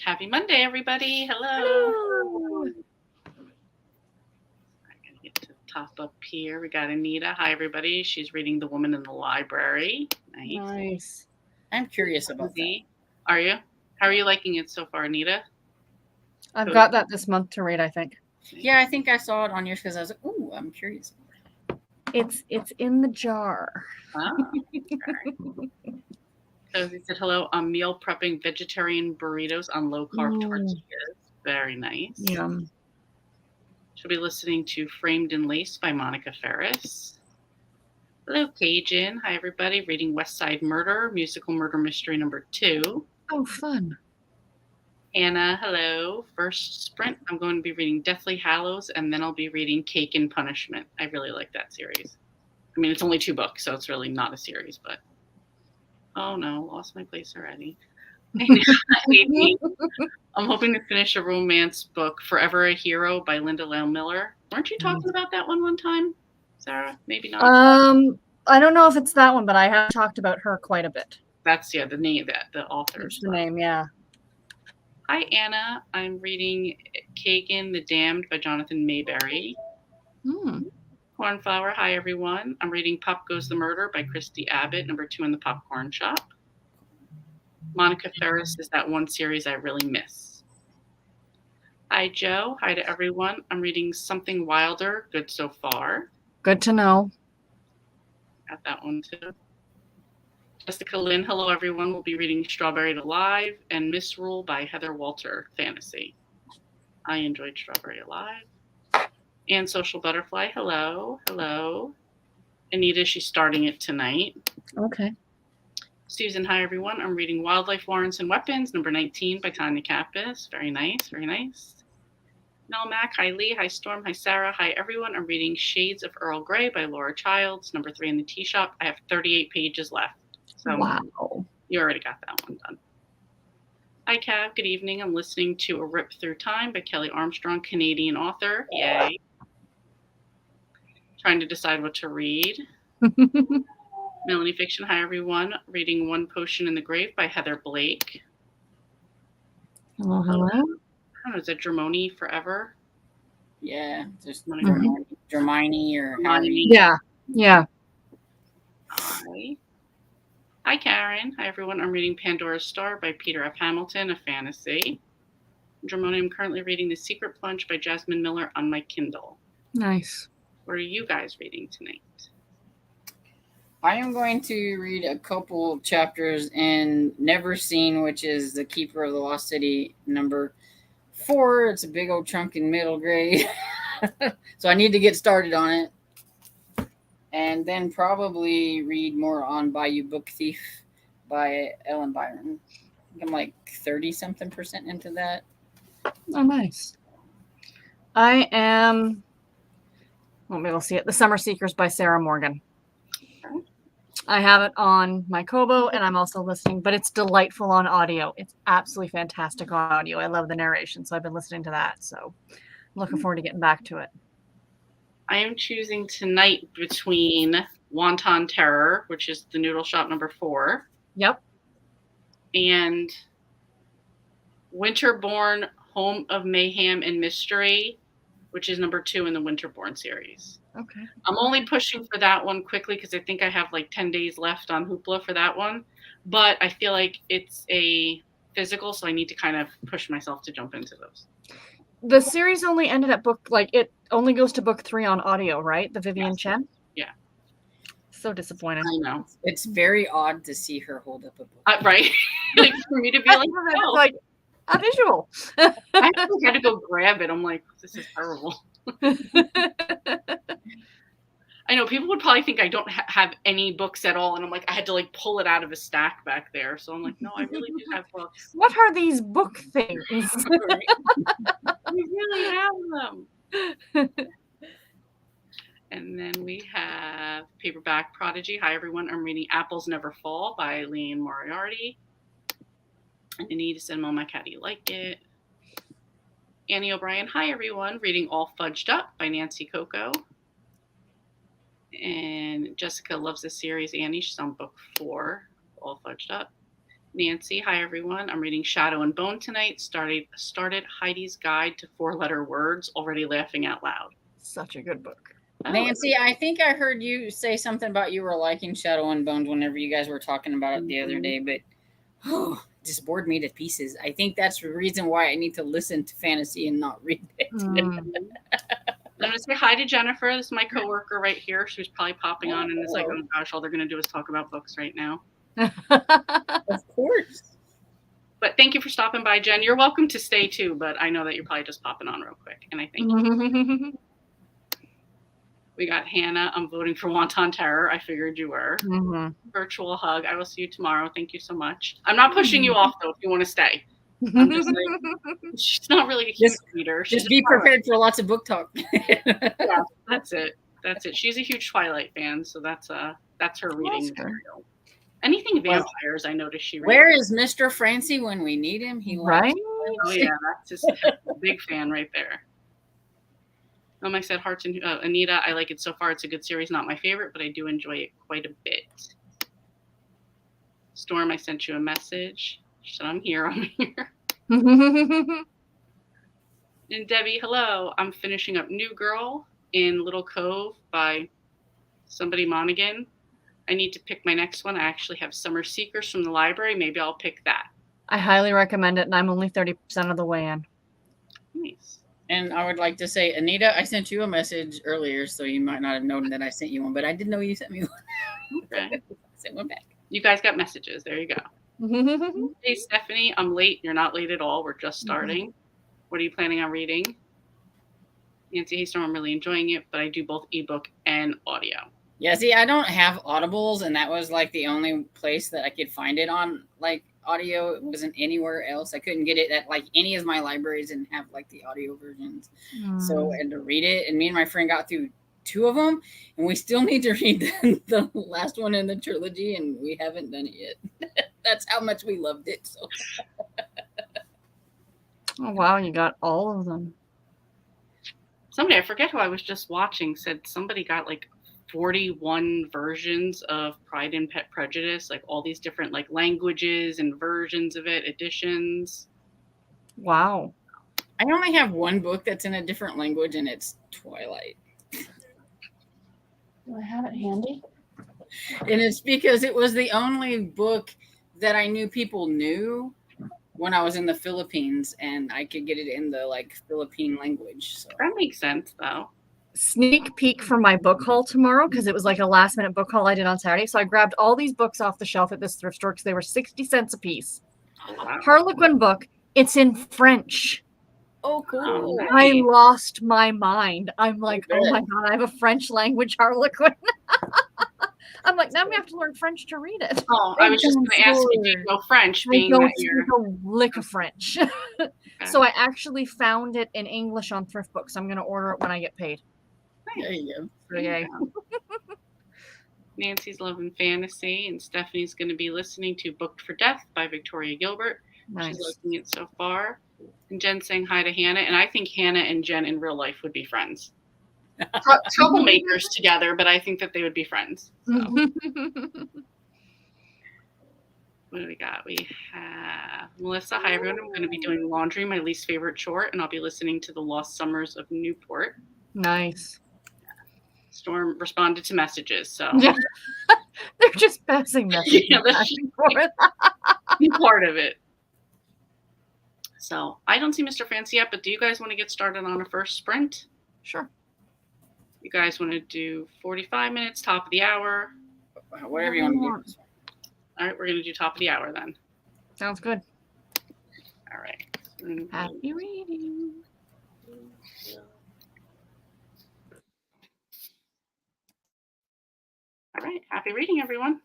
Happy Monday, everybody. Hello. Hello. I'm going to get to the top up here. We got Anita. Hi, everybody. She's reading The Woman in the Library. Nice. I'm curious about that. Are you? How are you liking it so far, Anita? I've got that this month to read, I think. Yeah, I think I saw it on yours because I was like, "Ooh, I'm curious." It's in the jar. Cozy said hello. I'm meal prepping vegetarian burritos on low carb tortillas. Very nice. Yum. She'll be listening to Framed in Lace by Monica Ferris. Hello, Cajun. Hi, everybody. Reading West Side Murder, musical murder mystery number 2. Oh, fun. Anna, hello. First sprint, I'm going to be reading Deathly Hallows, and then I'll be reading Cake and Punishment. I really like that series. I mean, it's only 2 books, so it's really not a series, but... Oh, no. Lost my place already. I'm hoping to finish a romance book, Forever a Hero by Linda Lyle Miller. Weren't you talking about that one time, Sarah? Maybe not. I don't know if it's that one, but I have talked about her quite a bit. That's, the name, the author. It's the name, yeah. Hi, Anna. I'm reading Kagan the Damned by Jonathan Mayberry. Cornflower, hi, everyone. I'm reading Pop Goes the Murder by Christy Abbott, number 2 in the Popcorn Shop. Monica Ferris is that one series I really miss. Hi, Joe. Hi to everyone. I'm reading Something Wilder, good so far. Good to know. Got that one, too. Jessica Lynn, hello, everyone. We'll be reading Strawberry Alive and Misrule by Heather Walter, fantasy. I enjoyed Strawberry Alive. And Social Butterfly, hello. Hello. Anita, she's starting it tonight. Okay. Susan, hi, everyone. I'm reading Wildlife, Warrants, and Weapons, number 19 by Tanya Kappas. Very nice, very nice. Mel Mack, hi, Lee. Hi, Storm. Hi, Sarah. Hi, everyone. I'm reading Shades of Earl Grey by Laura Childs, number 3 in the Tea Shop. I have 38 pages left. So wow. You already got that one done. Hi, Cav. Good evening. I'm listening to A Rip Through Time by Kelly Armstrong, Canadian author. Yay. Trying to decide what to read. Melanie Fiction, hi, everyone. Reading One Potion in the Grave by Heather Blake. Hello. I don't know, is it Germoni Forever? Yeah, just Germani or Hermione. Yeah. Hi, Karen. Hi, everyone. I'm reading Pandora's Star by Peter F. Hamilton, a fantasy. Germoni, I'm currently reading The Secret Plunge by Jasmine Miller on my Kindle. Nice. What are you guys reading tonight? I am going to read a couple chapters in Never Seen, which is The Keeper of the Lost City, number 4. It's a big old chunk in middle grade. So I need to get started on it. And then probably read more on Bayou Book Thief by Ellen Byron. I'm like 30-something% into that. Oh, nice. I am... Well, maybe we'll see it. The Summer Seekers by Sarah Morgan. I have it on my Kobo, and I'm also listening, but it's delightful on audio. It's absolutely fantastic on audio. I love the narration, so I've been listening to that. So I'm looking forward to getting back to it. I am choosing tonight between Wonton Terror, which is the Noodle Shop number 4. Yep. And Winterborn, Home of Mayhem and Mystery, which is number 2 in the Winterborn series. Okay. I'm only pushing for that one quickly because I think I have like 10 days left on Hoopla for that one. But I feel like it's a physical, so I need to kind of push myself to jump into those. The series only ended at book, it only goes to book 3 on audio, right? The Vivian Chen? Yeah. So disappointing. I know. It's very odd to see her hold up a book. Right? Like for me to be like, oh. Like a visual. I actually had to go grab it. I'm like, this is terrible. I know people would probably think I don't have any books at all, and I'm like, I had to like pull it out of a stack back there. So I'm like, no, I really do have books. What are these book things? We really have them. And then we have Paperback Prodigy. Hi, everyone. I'm reading Apples Never Fall by Leanne Moriarty. And Anita said, Mama, how do you like it? Annie O'Brien. Hi, everyone. Reading All Fudged Up by Nancy Coco. And Jessica loves this series. Annie, she's on book 4, All Fudged Up. Nancy, hi everyone. I'm reading Shadow and Bone tonight. Started Heidi's Guide to Four-Letter Words. Already laughing out loud. Such a good book. Nancy, I think I heard you say something about you were liking Shadow and Bones whenever you guys were talking about it the other day, but it just bored me to pieces. I think that's the reason why I need to listen to fantasy and not read it. I'm going to say hi to Jennifer. This is my coworker right here. She was probably popping on and it's like, oh gosh, all they're going to do is talk about books right now. Of course. But thank you for stopping by, Jen. You're welcome to stay too, but I know that you're probably just popping on real quick, and I thank you. We got Hannah. I'm voting for Wonton Terror. I figured you were. Virtual hug. I will see you tomorrow. Thank you so much. I'm not pushing you off, though, if you want to stay. I'm just like, she's not really a huge reader. Just be prepared for lots of book talk. Yeah, that's it. That's it. She's a huge Twilight fan, so that's her reading material. Anything vampires, I noticed she reads. Where is Mr. Francie when we need him? He right? Oh, yeah. That's just a big fan right there. I said Hearts and Anita, I like it so far. It's a good series. Not my favorite, but I do enjoy it quite a bit. Storm, I sent you a message. She said, I'm here. And Debbie, hello. I'm finishing up New Girl in Little Cove by somebody Monaghan. I need to pick my next one. I actually have Summer Seekers from the library. Maybe I'll pick that. I highly recommend it, and I'm only 30% of the way in. Nice. And I would like to say, Anita, I sent you a message earlier, so you might not have known that I sent you one, but I did know you sent me one. Okay. I sent one back. You guys got messages. There you go. Hey, Stephanie, I'm late. You're not late at all. We're just starting. What are you planning on reading? Nancy Haystorm, I'm really enjoying it, but I do both ebook and audio. Yeah, see, I don't have Audibles, and that was like the only place that I could find it on, like, audio. It wasn't anywhere else. I couldn't get it at like any of my libraries and have like the audio versions. So I had to read it, and me and my friend got through 2 of them, and we still need to read the last one in the trilogy, and we haven't done it yet. That's how much we loved it. So oh wow, you got all of them. Somebody, I forget who I was just watching, said somebody got like 41 versions of Pride and Prejudice, like all these different like languages and versions of it, editions. Wow. I only have one book that's in a different language, and it's Twilight. Do I have it handy? And it's because it was the only book that I knew people knew when I was in the Philippines, and I could get it in the like Philippine language. So that makes sense, though. Sneak peek for my book haul tomorrow, because it was like a last minute book haul I did on Saturday. So I grabbed all these books off the shelf at this thrift store because they were 60 cents a piece. Oh, wow. Harlequin book. It's in French. oh, cool. Oh, nice. I lost my mind. I'm like, Okay. oh my God, I have a French language Harlequin. I'm like, now I'm going to have to learn French to read it. Oh, I was just going to ask you, do you know French, I being don't that you're... speak a lick of French. So I actually found it in English on Thrift Books. I'm going to order it when I get paid. There you go. So yay. Nancy's loving fantasy, and Stephanie's going to be listening to Booked for Death by Victoria Gilbert. Nice. She's liking it so far. And Jen saying hi to Hannah, and I think Hannah and Jen in real life would be friends. Troublemakers together, but I think that they would be friends. So. What do we got? We have Melissa. Hi, everyone. I'm going to be doing laundry, my least favorite chore, and I'll be listening to The Lost Summers of Newport. Nice. Storm responded to messages, so. Yeah. They're just passing messages. Yeah, that's part of it. So I don't see Mr. Fancy yet, but do you guys want to get started on a first sprint? Sure. You guys want to do 45 minutes, top of the hour? Whatever you want to do. All right, we're going to do top of the hour then. Sounds good. All right. Happy reading. All right. Happy reading, everyone.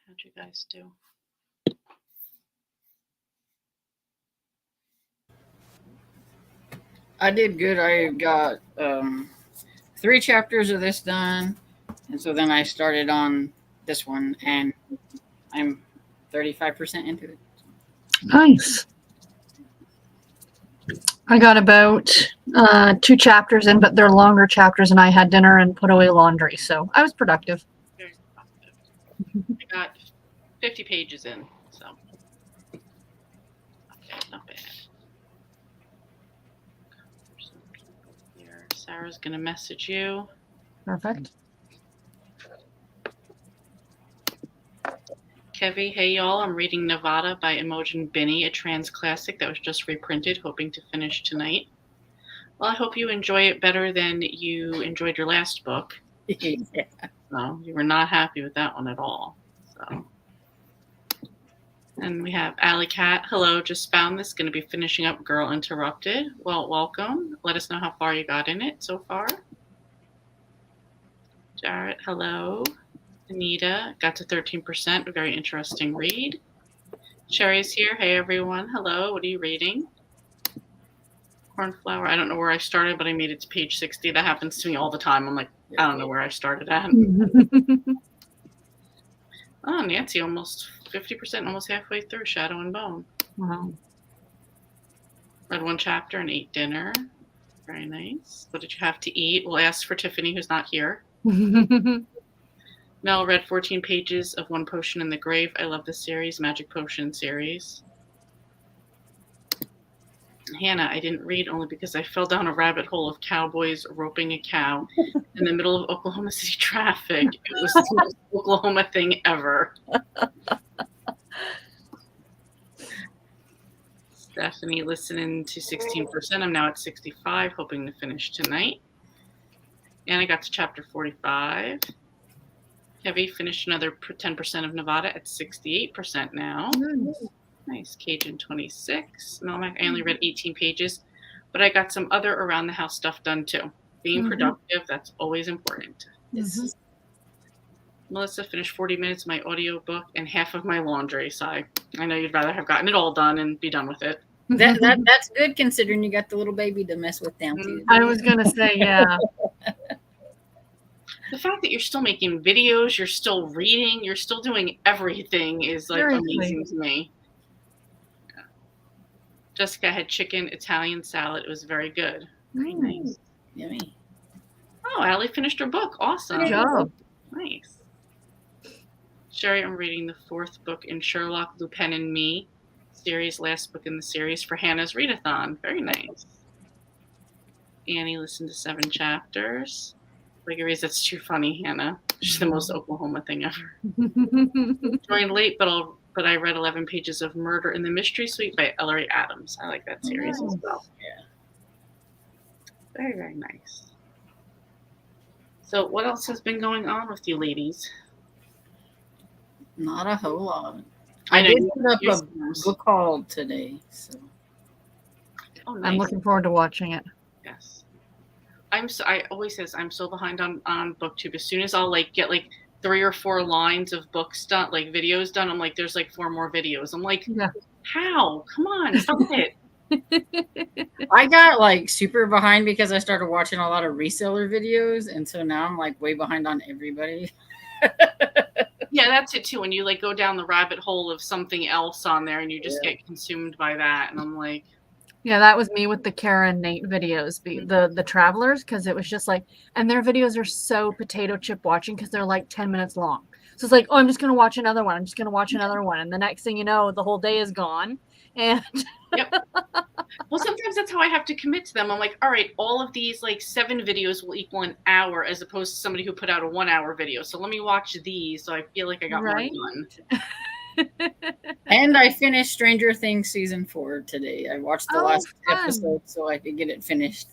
How'd you guys do? I did good. I got 3 chapters of this done, and so then I started on this one, and I'm 35% into it. Nice. I got about 2 chapters in, but they're longer chapters, and I had dinner and put away laundry, so I was productive. Very positive. I got 50 pages in, so not bad. Some people here. Sarah's gonna message you. Perfect. Kevy, hey y'all, I'm reading Nevada by Imogen Binney, a trans classic that was just reprinted, hoping to finish tonight. Well, I hope you enjoy it better than you enjoyed your last book. Yeah. No, you were not happy with that one at all. So, and we have Alley Cat. Hello, just found this. Going to be finishing up Girl Interrupted. Well, welcome. Let us know how far you got in it so far. Jarrett, hello. Anita, got to 13%. A very interesting read. Sherry's here. Hey, everyone. Hello. What are you reading? Cornflower. I don't know where I started, but I made it to page 60. That happens to me all the time. I'm like, I don't know where I started at. Oh, Nancy, almost 50%, almost halfway through Shadow and Bone. Wow. Read 1 chapter and ate dinner. Very nice. What did you have to eat? We'll ask for Tiffany, who's not here. Mel read 14 pages of One Potion in the Grave. I love this series, Magic Potion series. Hannah, I didn't read only because I fell down a rabbit hole of cowboys roping a cow in the middle of Oklahoma City traffic. It was the most Oklahoma thing ever. Stephanie, listening to 16%. I'm now at 65, hoping to finish tonight. And I got to chapter 45. Kevy finished another 10% of Nevada at 68% now. Nice. Cajun 26. Melmac, I only read 18 pages, but I got some other around the house stuff done too. Being productive, that's always important. Melissa finished 40 minutes of my audiobook and half of my laundry. So I know you'd rather have gotten it all done and be done with it. That's good considering you got the little baby to mess with down too. I was going to say, yeah. The fact that you're still making videos, you're still reading, you're still doing everything is like amazing to me. Yeah. Jessica had chicken Italian salad. It was very good. Very nice. Yummy. Oh, Allie finished her book. Awesome. Good job. Nice. Sherry, I'm reading the 4th book in Sherlock, Lupin and Me series, last book in the series for Hannah's readathon. Very nice. Annie listened to 7 chapters. Gregory's, that's too funny, Hannah. She's the most Oklahoma thing ever. Joined late, but I read 11 pages of Murder in the Mystery Suite by Ellery Adams. I like that series as well. Yeah. Very, very nice. So what else has been going on with you ladies? Not a whole lot. I know did put up a book haul today. So. Oh, nice. I'm looking forward to watching it. Yes. I always says I'm so behind on BookTube. As soon as I'll get 3 or 4 lines of books done, like videos done, I'm like, there's 4 more videos. I'm like, how? Come on, stop it. I got super behind because I started watching a lot of reseller videos, and so now I'm way behind on everybody. Yeah, that's it too. When you go down the rabbit hole of something else on there, and you just get consumed by that, and I'm like. Yeah, that was me with the Kara and Nate videos, the travelers, because it was just and their videos are so potato chip watching because they're 10 minutes long. So it's oh, I'm just going to watch another one. I'm just going to watch another one. And the next thing you know, the whole day is gone. And Yep. Well, sometimes that's how I have to commit to them. I'm like, all right, all of these 7 videos will equal an hour as opposed to somebody who put out a 1-hour video. So let me watch these so I feel like I got more done. And I finished Stranger Things season 4 today. I watched the last episode so I could get it finished.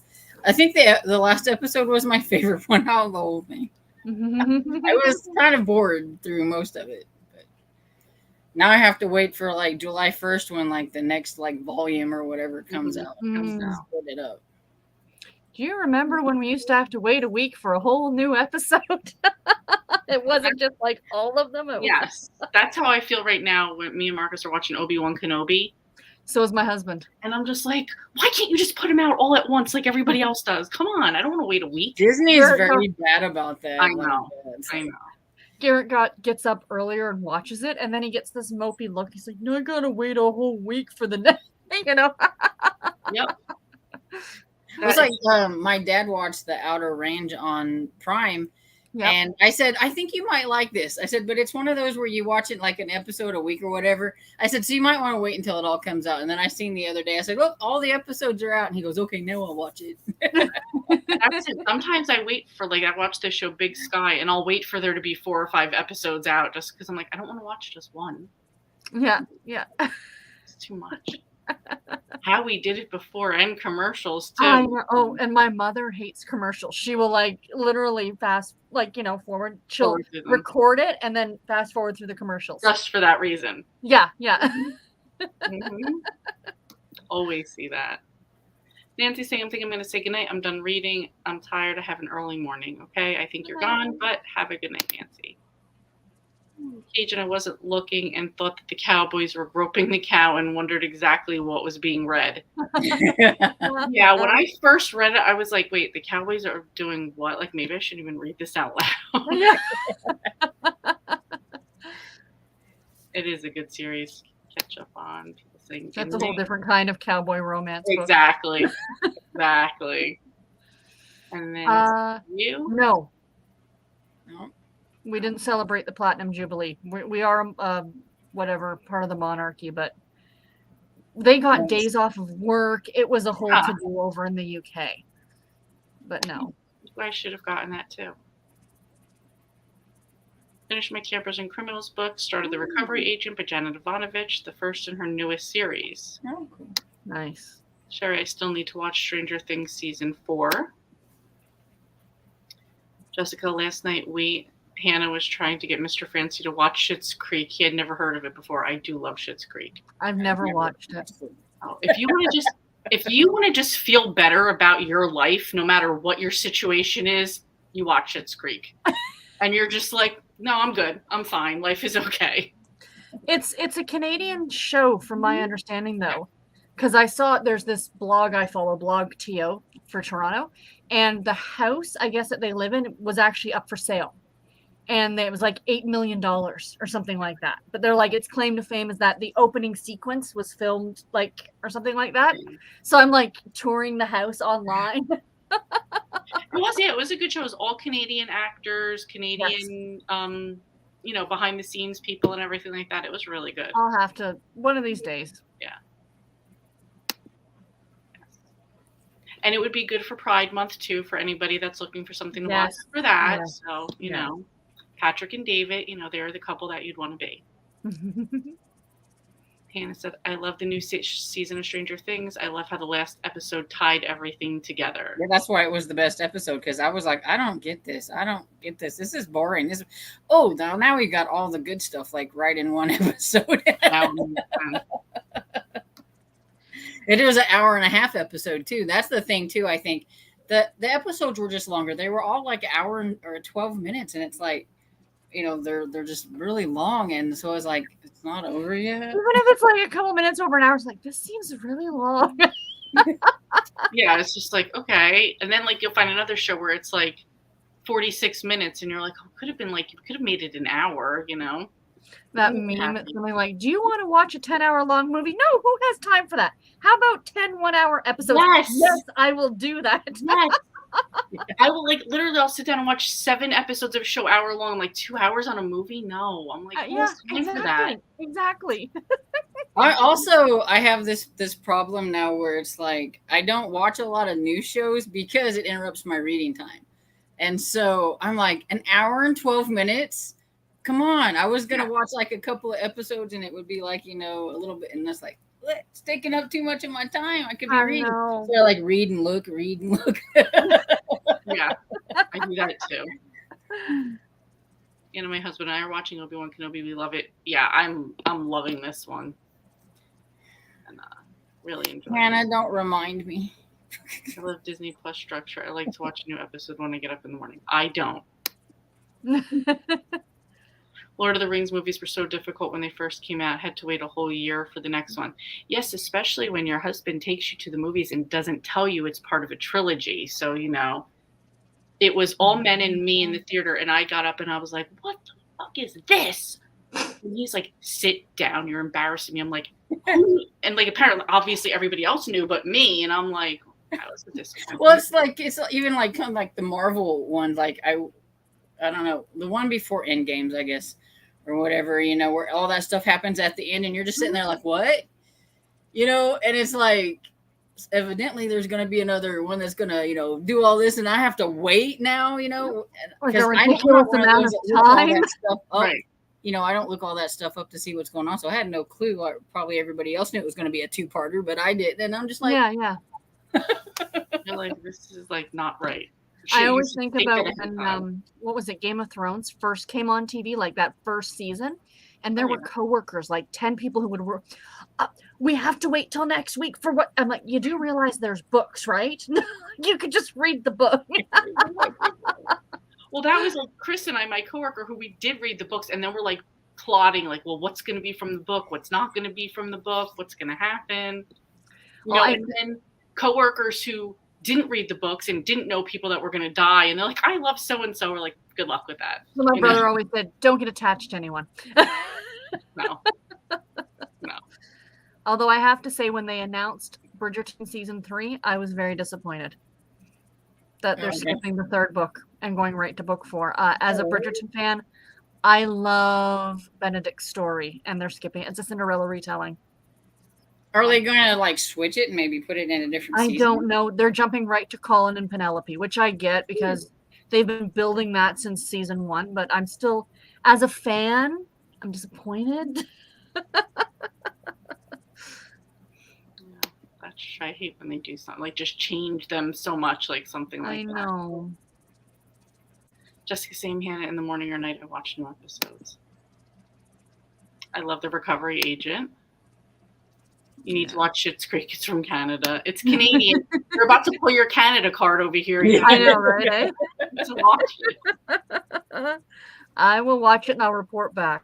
I think the last episode was my favorite one out of the whole thing. I was kind of bored through most of it. But now I have to wait for July 1st when the next volume or whatever comes out. Split it up. Do you remember when we used to have to wait a week for a whole new episode? It wasn't just like all of them. Yes, that's how I feel right now when me and Marcus are watching Obi-Wan Kenobi. So is my husband. And I'm just like, why can't you just put them out all at once like everybody else does? Come on, I don't want to wait a week. Disney's very bad about that. I know. I know. Garrett gets up earlier and watches it, and then he gets this mopey look. He's like, "No, I gotta wait a whole week for the next." Yep. It was like my dad watched The Outer Range on Prime, and I said, I think you might like this. I said, but it's one of those where you watch it like an episode a week or whatever. I said, so you might want to wait until it all comes out. And then I seen the other day, I said, look, all the episodes are out. And he goes, okay, now I'll watch it. That's it. Sometimes I wait for, like, I watch this show Big Sky, and I'll wait for there to be 4 or 5 episodes out just because I'm like, I don't want to watch just one. Yeah. It's too much. Howie did it before, and commercials too. I know. Oh, and my mother hates commercials. She will like literally forward. She'll record it and then fast forward through the commercials. Just for that reason. Yeah. Mm-hmm. Always see that. Nancy's saying, I think I'm going to say goodnight. I'm done reading. I'm tired. I have an early morning. Okay. I think you're gone, but have a good night, Nancy. Cajun, I wasn't looking and thought that the cowboys were roping the cow and wondered exactly what was being read. Yeah, when I first read it, I was like, wait, the cowboys are doing what? Like, maybe I shouldn't even read this out loud. Yeah. It is a good series. Catch up on. People saying that's a whole different kind of cowboy romance. Exactly. Exactly. And then you? No. We didn't celebrate the Platinum Jubilee. We are whatever part of the monarchy, but they got days off of work. It was a whole to-do over in the UK. But no. I should have gotten that too. Finished my Campers and Criminals book. Started The Recovery Agent by Janet Ivanovich, the first in her newest series. Oh, cool. Nice. Sherry, I still need to watch Stranger Things season 4. Jessica, last night Hannah was trying to get Mr. Fancy to watch Schitt's Creek. He had never heard of it before. I do love Schitt's Creek. I've never watched it. Oh, if you want to just feel better about your life, no matter what your situation is, you watch Schitt's Creek. And you're just like, no, I'm good. I'm fine. Life is okay. It's a Canadian show from my understanding though. Because I saw there's this blog I follow, Blog TO for Toronto, and the house I guess that they live in was actually up for sale. And it was like $8 million or something like that. But they're like, its claim to fame is that the opening sequence was filmed or something like that. So I'm like touring the house online. It was a good show. It was all Canadian actors, Canadian, behind the scenes people and everything like that. It was really good. I'll have to one of these days. Yeah. Yes. And it would be good for Pride Month too, for anybody that's looking for something to watch for that. Yes. So, you know. Patrick and David, they're the couple that you'd want to be. Hannah said, I love the new season of Stranger Things. I love how the last episode tied everything together. Yeah, that's why it was the best episode, because I was like, I don't get this. This is boring. Now we got all the good stuff like right in one episode. It was an hour and a half episode too. That's the thing too. I think the episodes were just longer. They were all like an hour or 12 minutes, and it's like, they're just really long, and so I was like, it's not over yet. Even if it's like a couple minutes over an hour, it's like, this seems really long. Yeah, it's just like, okay. And then like you'll find another show where it's like 46 minutes, and you're like, oh, could have been like, you could have made it an hour, That meme, it's something like, do you want to watch a 10-hour long movie? No, who has time for that? How about 10 1-hour episodes? Yes, I will do that. Yes. I will I'll sit down and watch 7 episodes of a show hour long, like 2 hours on a movie. No, I'm like, exactly. I have this problem now where it's like, I don't watch a lot of new shows because it interrupts my reading time. And so I'm like, an hour and 12 minutes. Come on. I was going to watch like a couple of episodes and it would be like, a little bit. And that's like, it's taking up too much of my time. I could be reading. So like read and look. Yeah, I do that too. My husband and I are watching Obi-Wan Kenobi. We love it. Yeah, I'm loving this one. And really enjoying it. Hannah, don't remind me. I love Disney Plus structure. I like to watch a new episode when I get up in the morning. I don't. Lord of the Rings movies were so difficult when they first came out. Had to wait a whole year for the next one. Yes, especially when your husband takes you to the movies and doesn't tell you it's part of a trilogy. So, it was All Men and Me in the theater, and I got up and I was like, what the fuck is this? And he's like, sit down, you're embarrassing me. I'm like, who? And like apparently obviously everybody else knew but me, and I'm like, that was a disappointment. Well, it's even like kind of like the Marvel ones, like I don't know, the one before Endgames, I guess, or whatever, where all that stuff happens at the end and you're just sitting there like, what? And it's like, evidently there's going to be another one that's going to, do all this and I have to wait now, like a ridiculous amount of time. Right. I don't look all that stuff up to see what's going on. So I had no clue. Probably everybody else knew it was going to be a 2-parter, but I didn't. And I'm just like, yeah. You're like, this is like not right. I always think about when, what was it, Game of Thrones first came on TV, like that first season. And there were coworkers, like 10 people who would work. We have to wait till next week for what? I'm like, you do realize there's books, right? You could just read the book. Well, that was like Chris and I, my coworker, who we did read the books, and then we're like plotting, like, well, what's going to be from the book? What's not going to be from the book? What's going to happen? And then coworkers who didn't read the books and didn't know people that were going to die, and they're like, I love so-and-so. We're like, good luck with that. So my brother always said, don't get attached to anyone. No. Although I have to say, when they announced Bridgerton season 3, I was very disappointed that they're skipping the 3rd book and going right to book 4. As a Bridgerton fan, I love Benedict's story, and they're skipping it. It's a Cinderella retelling. Are they going to like switch it and maybe put it in a different season? I don't know. They're jumping right to Colin and Penelope, which I get because they've been building that since season 1. But I'm still, as a fan, I'm disappointed. I hate when they do something like just change them so much, like something like that. I know. Jessica, same Hannah, in the morning or night I watch new episodes. I love The Recovery Agent. You need to watch Schitt's Creek. It's from Canada. It's Canadian. You're about to pull your Canada card over here. I know, right? To watch it. I will watch it and I'll report back.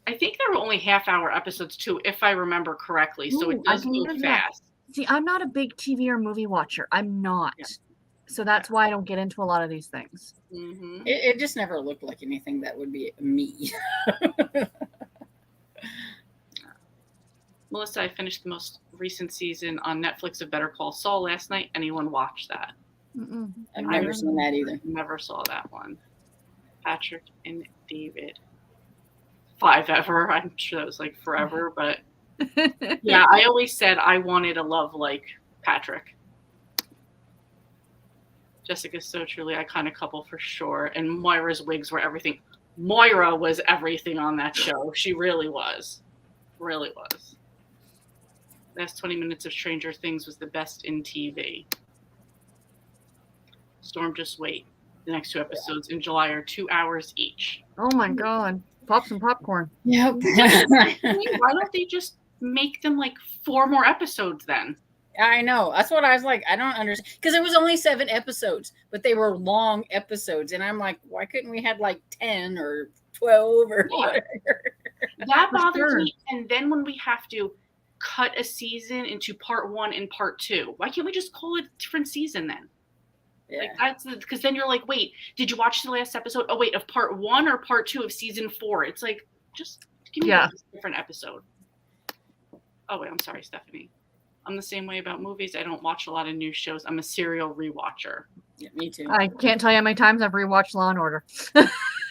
I think there were only half-hour episodes too, if I remember correctly. So it does move fast. See, I'm not a big TV or movie watcher. I'm not. Yeah. So that's why I don't get into a lot of these things. Mm-hmm. It just never looked like anything that would be me. Melissa, I finished the most recent season on Netflix of Better Call Saul last night. Anyone watch that? Mm-mm. I've never seen that either. Never saw that one. Patrick and David. 5 ever. I'm sure that was like forever, but yeah, I always said I wanted a love like Patrick. Jessica's so truly iconic couple for sure. And Moira's wigs were everything. Moira was everything on that show. She really was. Really was. Last 20 minutes of Stranger Things was the best in TV. Storm, just wait. The next 2 episodes in July are 2 hours each. Oh my God. Pop some popcorn. Yep. Why don't they just make them like 4 more episodes then? I know. That's what I was like. I don't understand. Because it was only 7 episodes, but they were long episodes. And I'm like, why couldn't we have like 10 or 12 or whatever? That bothers me. And then when we have to cut a season into part 1 and part 2, why can't we just call it a different season then? Yeah. Like that's because then you're like, wait, did you watch the last episode? Oh wait, of part 1 or part 2 of season 4? It's like, just give me a different episode. Oh wait, I'm sorry, Stephanie. I'm the same way about movies. I don't watch a lot of new shows. I'm a serial rewatcher. Yeah, me too. I can't tell you how many times I've rewatched Law and Order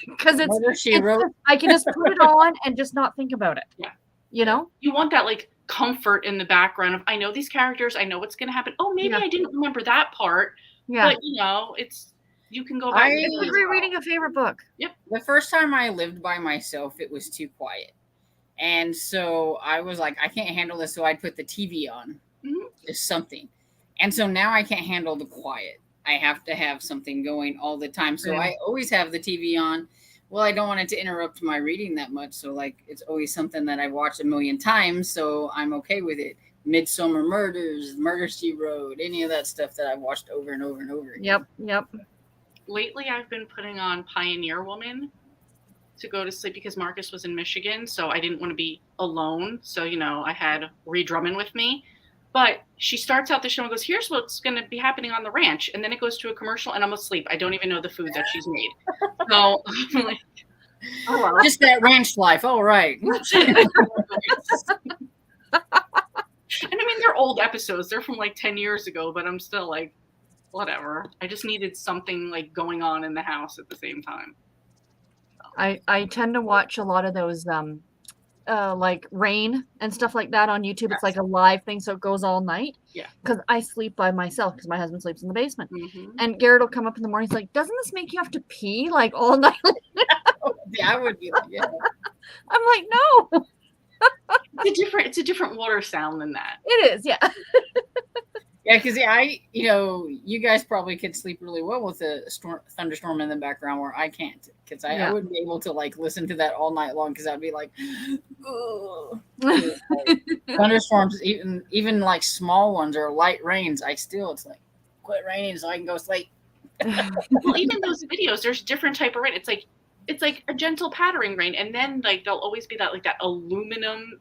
because I can just put it on and just not think about it. Yeah, you know, you want that like comfort in the background of I know these characters. I know what's going to happen. Oh, maybe I didn't remember that part. Yeah, but it's you can go back. It's like rereading a favorite book. Yep. The first time I lived by myself, it was too quiet. And so I was like, I can't handle this. So I'd put the TV on, just something. And so now I can't handle the quiet. I have to have something going all the time. So I always have the TV on. Well, I don't want it to interrupt my reading that much. So like, it's always something that I've watched a million times. So I'm okay with it. Midsummer Murders, Murder, She Wrote, any of that stuff that I've watched over and over and over again. Yep. lately I've been putting on Pioneer Woman to go to sleep because Marcus was in Michigan, so I didn't want to be alone. So, I had Ree Drummond with me. But she starts out the show and goes, here's what's going to be happening on the ranch. And then it goes to a commercial and I'm asleep. I don't even know the food that she's made. So I'm like, oh, well. Just that ranch life. All right. And I mean, they're old episodes. They're from like 10 years ago, but I'm still like, whatever. I just needed something like going on in the house at the same time. I tend to watch a lot of those like Rain and stuff like that on YouTube. Yes. It's like a live thing, so it goes all night. Yeah. Because I sleep by myself because my husband sleeps in the basement. Mm-hmm. And Garrett will come up in the morning. He's like, "Doesn't this make you have to pee like all night?" Yeah, I would be like, yeah. I'm like, "No." It's a different water sound than that. It is, yeah. Yeah, because you guys probably could sleep really well with a thunderstorm in the background where I can't, because I wouldn't be able to like listen to that all night long because I'd be like, thunderstorms, even like small ones or light rains, it's like quit raining so I can go sleep. Well, even those videos, there's different type of rain. It's like a gentle pattering rain, and then like there'll always be that aluminum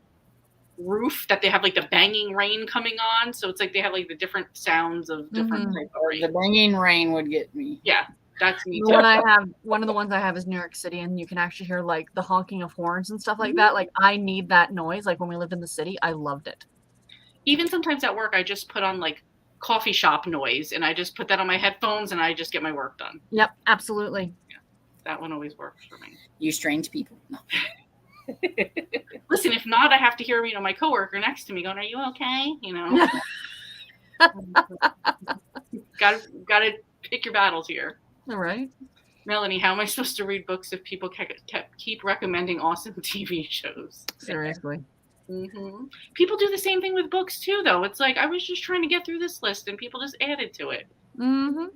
roof that they have like the banging rain coming on, so it's like they have like the different sounds of different type of rain. The banging rain would get me. Yeah, that's me too. One of the ones I have is New York City, and you can actually hear like the honking of horns and stuff like that. Like I need that noise. Like when we lived in the city, I loved it. Even sometimes at work, I just put on like coffee shop noise, and I just put that on my headphones, and I just get my work done. Yep, absolutely. Yeah, that one always works for me. You strange people. No. Listen, if not, I have to hear my coworker next to me going, "Are you okay?" Gotta pick your battles here. All right. Melanie, how am I supposed to read books if people keep recommending awesome TV shows? Seriously. Mm-hmm. People do the same thing with books too, though. It's like I was just trying to get through this list, and people just added to it. Mm-hmm.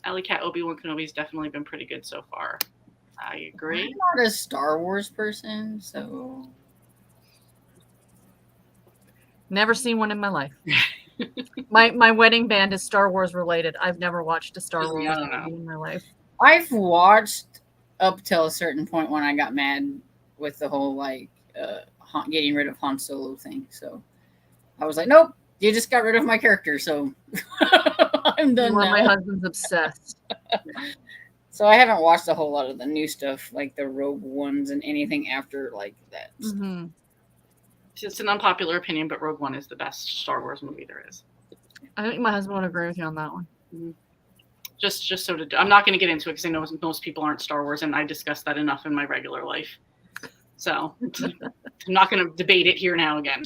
Alley Cat Obi-Wan Kenobi's definitely been pretty good so far. I agree. I'm not a Star Wars person, so never seen one in my life. my wedding band is Star Wars related. I've never watched a Star Wars movie in my life. I've watched up till a certain point when I got mad with the whole like getting rid of Han Solo thing. So I was like, nope, you just got rid of my character, so I'm done now. My husband's obsessed. So I haven't watched a whole lot of the new stuff, like the Rogue Ones and anything after like that. Mm-hmm. It's an unpopular opinion, but Rogue One is the best Star Wars movie there is. I think my husband would agree with you on that one. Mm-hmm. Just so I'm not going to get into it because I know most people aren't Star Wars, and I discuss that enough in my regular life. So I'm not going to debate it here now again.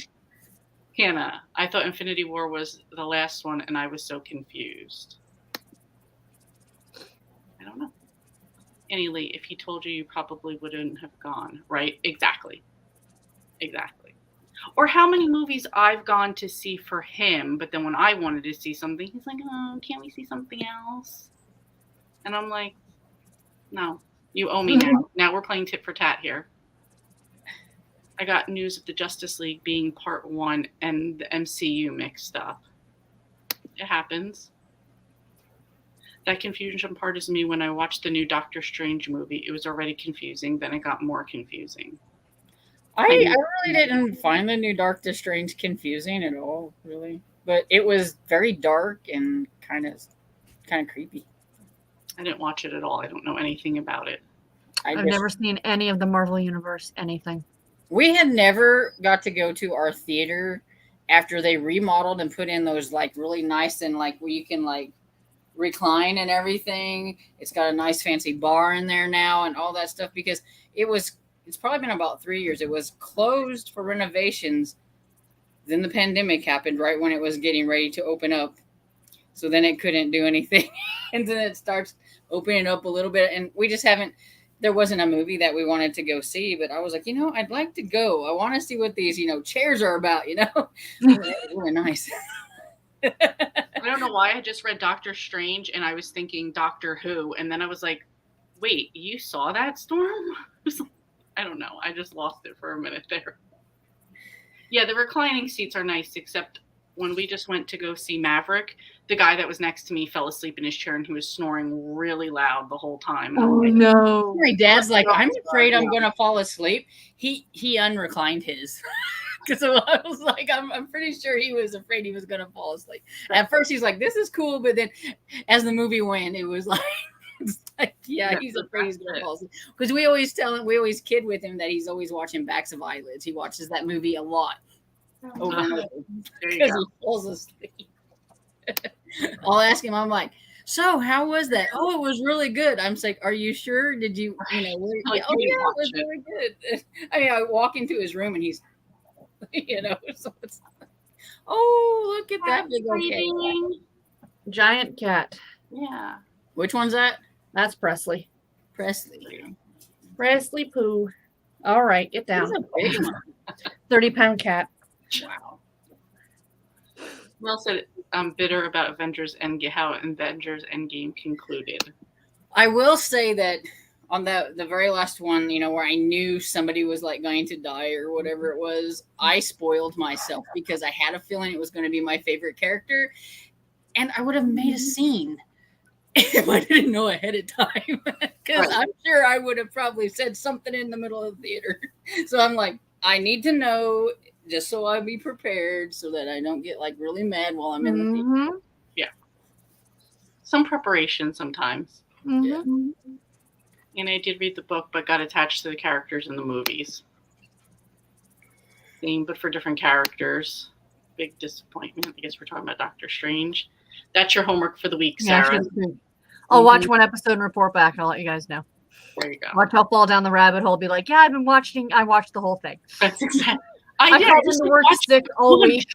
Hannah, I thought Infinity War was the last one, and I was so confused. I don't know. Annie Lee, if he told you, you probably wouldn't have gone, right? Exactly. Or how many movies I've gone to see for him, but then when I wanted to see something, he's like, "Oh, can't we see something else?" And I'm like, "No, you owe me now. Now we're playing tit for tat here." I got news of the Justice League being part 1 and the MCU mixed up. It happens. That confusion part is me when I watched the new Doctor Strange movie. It was already confusing. Then it got more confusing. I really didn't find the new Doctor Strange confusing at all, really. But it was very dark and kind of creepy. I didn't watch it at all. I don't know anything about it. I've never seen any of the Marvel Universe, anything. We had never got to go to our theater after they remodeled and put in those like really nice and like where you can like recline and everything. It's got a nice fancy bar in there now and all that stuff because it's probably been about 3 years. It was closed for renovations. Then the pandemic happened right when it was getting ready to open up. So then it couldn't do anything. And then it starts opening up a little bit. And we just there wasn't a movie that we wanted to go see. But I was like, I'd like to go. I want to see what these, chairs are about, Really nice. I don't know why I just read Doctor Strange and I was thinking Doctor Who. And then I was like, wait, you saw that, Storm? I don't know. I just lost it for a minute there. Yeah, the reclining seats are nice, except when we just went to go see Maverick, the guy that was next to me fell asleep in his chair and he was snoring really loud the whole time. Oh no! My dad's like, I'm afraid I'm gonna fall asleep. He unreclined his. Because I was like, I'm pretty sure he was afraid he was gonna fall asleep. At first, he's like, "This is cool," but then, as the movie went, it was like, it's like, yeah, he's afraid he's gonna fall asleep. Because we always tell him, we always kid with him that he's always watching Backs of Eyelids. He watches that movie a lot, over and over, because he falls asleep. I'll ask him. I'm like, so how was that? Oh, it was really good. I'm just like, are you sure? Did you, oh yeah, it was really good. I mean, I walk into his room and he's, so it's, oh, look at that big old cat. Giant cat. Yeah. Which one's that? That's Presley. Presley. Presley Pooh. All right, get down. That's a big one. 30-pound cat. Wow. Mel said, I'm bitter about Avengers Endgame, how Avengers Endgame concluded. I will say that on the very last one, where I knew somebody was like going to die or whatever it was, I spoiled myself because I had a feeling it was going to be my favorite character, and I would have made a scene if I didn't know ahead of time. Because I'm sure I would have probably said something in the middle of the theater. So I'm like, I need to know just so I'll be prepared so that I don't get like really mad while I'm in the theater. Yeah. Some preparation sometimes. Yeah. And I did read the book, but got attached to the characters in the movies. Same, but for different characters. Big disappointment. I guess we're talking about Doctor Strange. That's your homework for the week, Sarah. I'll watch one episode and report back, and I'll let you guys know. There you go. Watch I'll fall down the rabbit hole. Be like, yeah, I watched the whole thing. That's exactly. I called into work sick all week.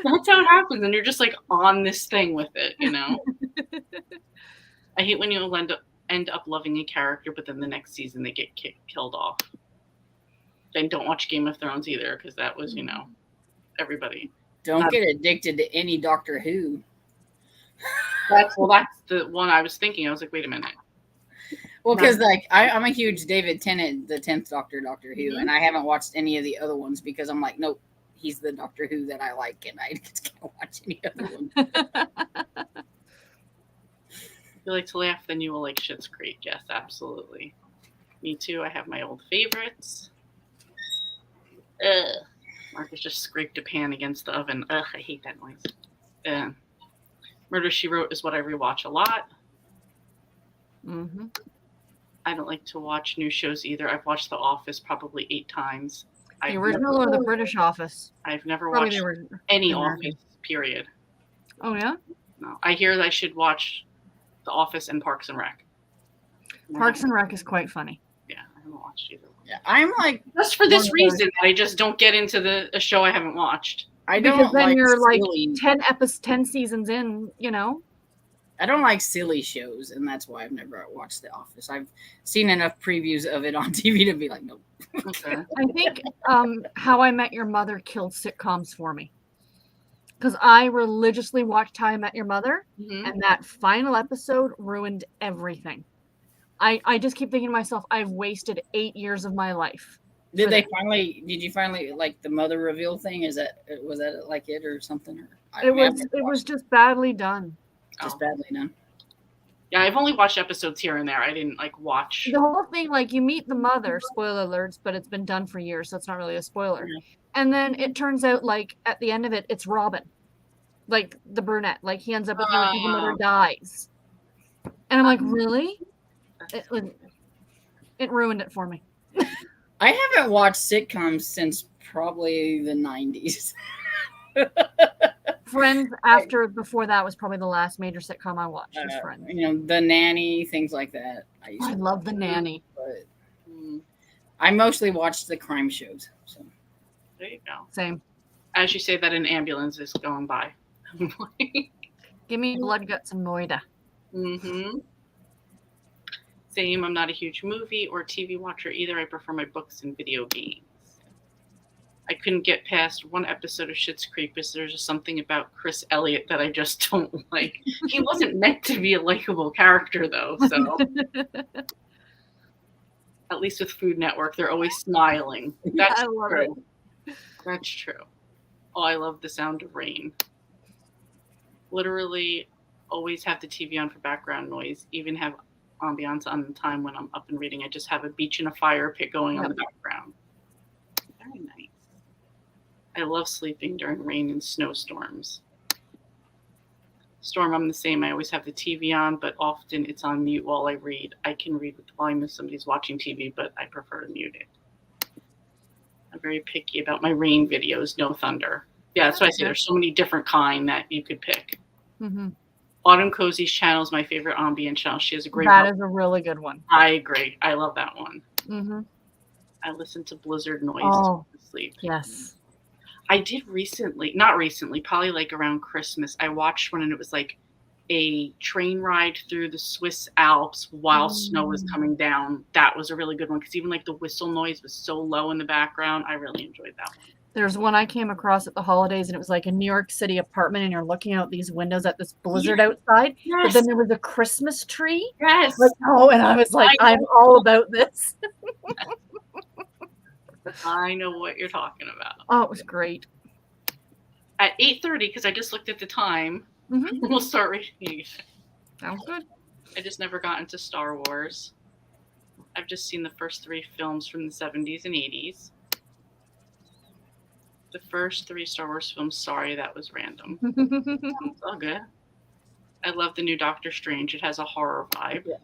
That's how it happens, and you're just like on this thing with it, I hate when you end up loving a character, but then the next season they get killed off. Then don't watch Game of Thrones either, because that was, everybody. Don't get addicted to any Doctor Who. That's the one I was thinking. I was like, wait a minute. Well, because I'm a huge David Tennant, the 10th Doctor Who, and I haven't watched any of the other ones because I'm like, nope, he's the Doctor Who that I like, and I just can't watch any other one. If you like to laugh, then you will like Schitt's Creek. Yes, absolutely. Me too. I have my old favorites. Ugh. Marcus just scraped a pan against the oven. Ugh, I hate that noise. Murder, She Wrote is what I rewatch a lot. Mm-hmm. I don't like to watch new shows either. I've watched The Office probably 8 times. The original or the British Office? I've never Probably watched any Office, period. Oh, yeah? No. I hear that I should watch The Office and Parks and Rec. Parks and Rec is quite funny. Yeah, I haven't watched either. Yeah, I'm like, just for this reason, I just don't get into a show I haven't watched. I don't because then like you're silly, like 10 seasons in, I don't like silly shows, and that's why I've never watched The Office. I've seen enough previews of it on TV to be like, nope. Okay. I think How I Met Your Mother killed sitcoms for me. Because I religiously watched How I Met Your Mother, and that final episode ruined everything. I just keep thinking to myself, I've wasted 8 years of my life. Did you finally like the mother reveal thing? Was that like it or something? Or, it was just badly done. Just badly done. Yeah, I've only watched episodes here and there. I didn't watch the whole thing. Like, you meet the mother, spoiler alerts, but it's been done for years, so it's not really a spoiler. And then it turns out, like, at the end of it, it's Robin, like the brunette. Like, he ends up with her, and the mother dies. And I'm like, really? It ruined it for me. I haven't watched sitcoms since probably the 90s. Friends before that was probably the last major sitcom I watched. Was Friends. The Nanny, things like that. I love The Nanny. But I mostly watched the crime shows. So there you go. Same. As you say that, an ambulance is going by. Give me Blood, Guts, and Noida. Mm-hmm. Same. I'm not a huge movie or TV watcher either. I prefer my books and video games. I couldn't get past one episode of Schitt's Creek because there's just something about Chris Elliott that I just don't like. He wasn't meant to be a likable character, though. So at least with Food Network, they're always smiling. That's true. That's true. Oh, I love the sound of rain. Literally always have the TV on for background noise, even have ambiance on the time when I'm up and reading. I just have a beach and a fire pit going on Yep. the background. Very nice. I love sleeping during rain and snowstorms. Storm, I'm the same. I always have the TV on, but often it's on mute while I read. I can read with the volume if somebody's watching TV, but I prefer to mute it. I'm very picky about my rain videos, no thunder. Yeah, that's why I say there's so many different kind that you could pick. Mm-hmm. Autumn Cozy's channel is my favorite ambient channel. She has a great. That is a really good one. I agree. I love that one. Mm-hmm. I listen to blizzard noise Oh, to sleep. yes. I did not recently, probably like around Christmas. I watched one and it was like a train ride through the Swiss Alps while snow was coming down. That was a really good one because even like the whistle noise was so low in the background. I really enjoyed that one. There's one I came across at the holidays, and it was like a New York City apartment, and you're looking out these windows at this blizzard outside. Yes. But then there was a Christmas tree. Yes. Like, oh, and I was like, I'm all about this. I know what you're talking about. Oh, it was great. At 8:30, because I just looked at the time, we'll start reading. Sounds good. I just never got into Star Wars. I've just seen the first 3 films from the 70s and 80s. The first 3 Star Wars films, sorry, that was random. It's all good. I love the new Doctor Strange. It has a horror vibe. Yeah.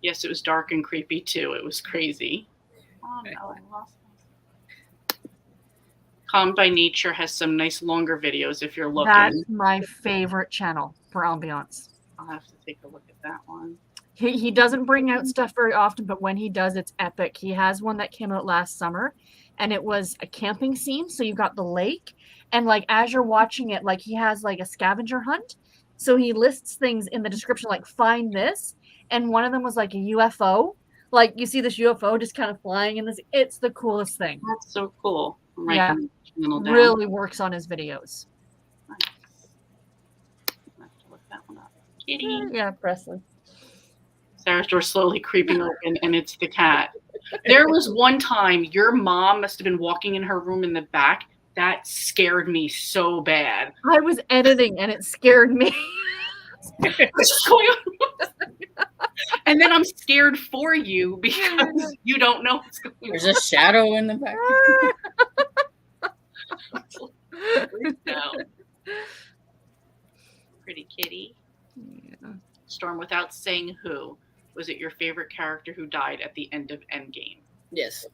Yes, it was dark and creepy too. It was crazy. Oh no, I lost myself. Calm by Nature has some nice longer videos if you're looking. That's my favorite channel for ambiance. I'll have to take a look at that one. He doesn't bring out stuff very often, but when he does, it's epic. He has one that came out last summer, and it was a camping scene. So you got the lake, and like as you're watching it, like he has like a scavenger hunt. So he lists things in the description like find this, and one of them was like a UFO. Like you see this UFO just kind of flying in this. It's the coolest thing. That's so cool. Yeah, really works on his videos. Nice. I have to look that one up. Kitty. Yeah, Presley. Sarah's door slowly creeping open, and it's the cat. There was one time your mom must have been walking in her room in the back. That scared me so bad. I was editing, and it scared me. What's going on? And then I'm scared for you because you don't know what's going on. There's a shadow in the back. Pretty kitty. Yeah. Storm, without saying who, was it your favorite character who died at the end of Endgame? Yes.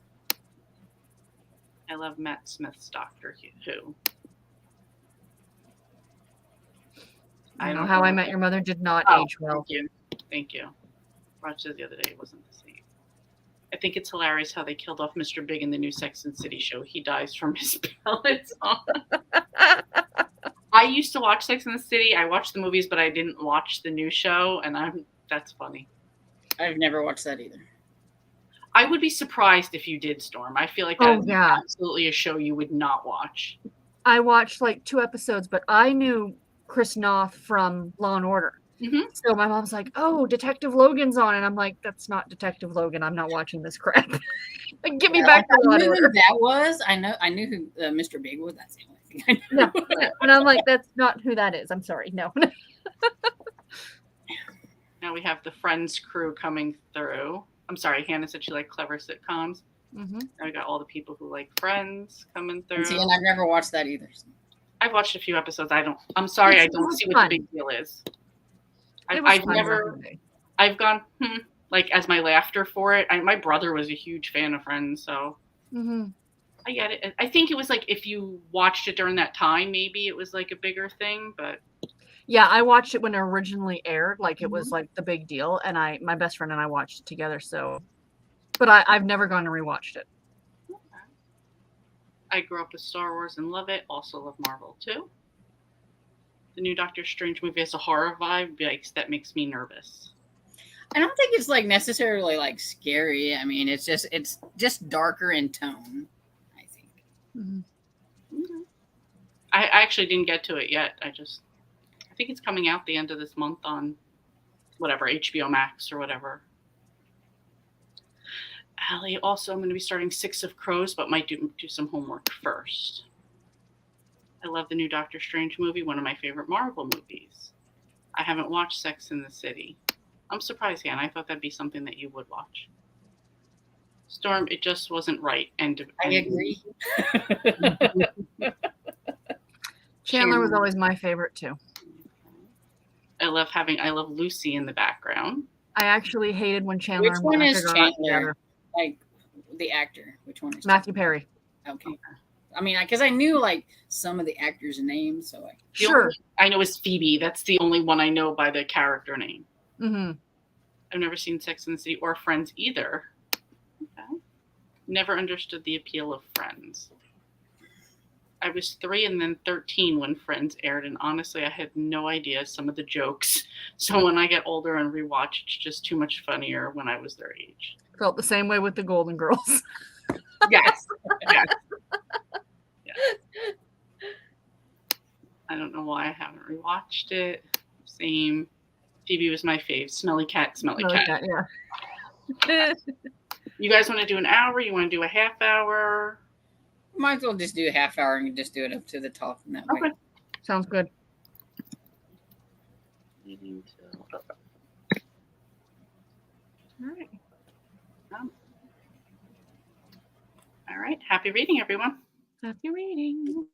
I love Matt Smith's Doctor Who. I know How I Met Your Mother did not age well. Thank you. Watched it the other day. It wasn't the same. I think it's hilarious how they killed off Mr. Big in the new Sex and City show. He dies from his pellets on. I used to watch Sex and the City. I watched the movies, but I didn't watch the new show, and that's funny. I've never watched that either. I would be surprised if you did, Storm. I feel like that's absolutely a show you would not watch. I watched like 2 episodes, but I knew Chris Noth from Law and Order. Mm-hmm. So my mom's like, "Oh, Detective Logan's on," and I'm like, "That's not Detective Logan. I'm not watching this crap. Like, get me back to Law and Order." That was I knew who Mr. Big was. That's the only thing I know. No, and I'm like, "That's not who that is." I'm sorry, no. Now we have the Friends crew coming through. I'm sorry, Hannah said she liked clever sitcoms. Mm-hmm. Now we got all the people who like Friends coming through. And I've never watched that either. I've watched a few episodes. I'm sorry, I don't see what the big deal is. I've gone like as my laughter for it. My brother was a huge fan of Friends, so I get it. I think it was like if you watched it during that time, maybe it was like a bigger thing, but yeah, I watched it when it originally aired. Like it was like the big deal, and my best friend and I watched it together. So, but I've never gone and rewatched it. Okay. I grew up with Star Wars and love it. Also love Marvel too. The new Doctor Strange movie has a horror vibe. That makes me nervous. I don't think it's like necessarily like scary. I mean, it's just darker in tone, I think. Mm-hmm. I actually didn't get to it yet. I think it's coming out the end of this month on whatever, HBO Max or whatever. Allie, also I'm going to be starting 6 of Crows, but might do some homework first. I love the new Doctor Strange movie, one of my favorite Marvel movies. I haven't watched Sex in the City. I'm surprised, Hannah. I thought that'd be something that you would watch. Storm, it just wasn't right. And I agree. Chandler was always my favorite too. I love Lucy in the background. I actually hated when Chandler Which and one Monica is got Chandler? together. Like the actor. Which one is Matthew Perry. Okay. I mean, because I knew like some of the actors' names, so I. Sure. I know is Phoebe. That's the only one I know by the character name. Mm-hmm. I've never seen Sex and the City or Friends either. Okay. Never understood the appeal of Friends. I was 3 and then 13 when Friends aired, and honestly, I had no idea some of the jokes. So when I get older and rewatch, it's just too much funnier when I was their age. Felt the same way with the Golden Girls. Yes. Yes. I don't know why I haven't rewatched it. Same. Phoebe was my fave. Smelly cat, smelly cat. Yeah. You guys want to do an hour? You want to do a half hour? Might as well just do a half hour and just do it up to the top in that way. Okay. Sounds good. All right. All right. Happy reading, everyone. Happy reading.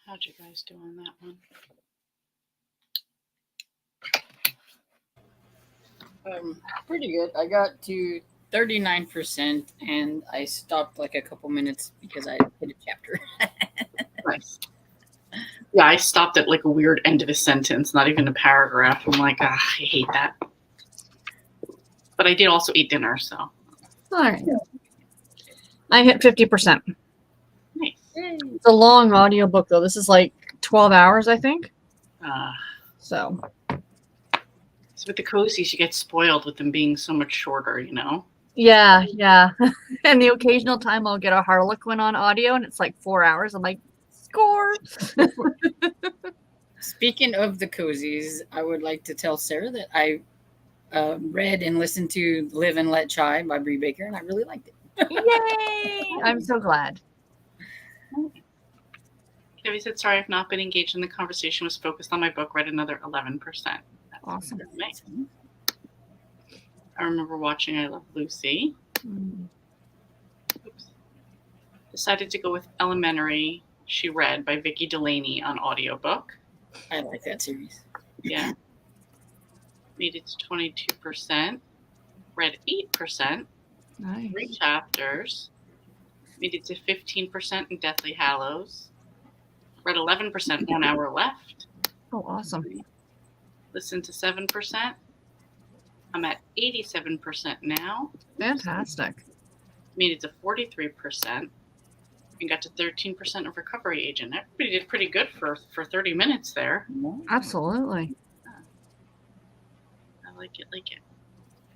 How'd you guys do on that one? Pretty good. I got to 39% and I stopped like a couple minutes because I hit a chapter. Nice. Yeah, I stopped at like a weird end of a sentence, not even a paragraph. I'm like, I hate that. But I did also eat dinner, so. All right. I hit 50%. Nice. It's a long audiobook, though. This is like 12 hours, I think. So with the cozies, you get spoiled with them being so much shorter, you know? Yeah. And the occasional time I'll get a Harlequin on audio, and it's like 4 hours. I'm like, score. Speaking of the cozies, I would like to tell Sarah that I read and listened to Live and Let Chai by Brie Baker, and I really liked it. Yay! I'm so glad. Debbie said, sorry, I've not been engaged in the conversation, was focused on my book, read another 11%. That's awesome. Nice. I remember watching I Love Lucy. Oops. Decided to go with Elementary, She Read by Vicki Delaney on audiobook. I like that series. Yeah. Made it to 22%. Read 8%. Nice. 3 chapters. Made it to 15% in Deathly Hallows. Read 11%, 1 hour left. Oh, awesome. Listened to 7%. I'm at 87% now. Fantastic. Made it to 43%. And got to 13% of Recovery Agent. Everybody did pretty good for 30 minutes there. Absolutely. I like it.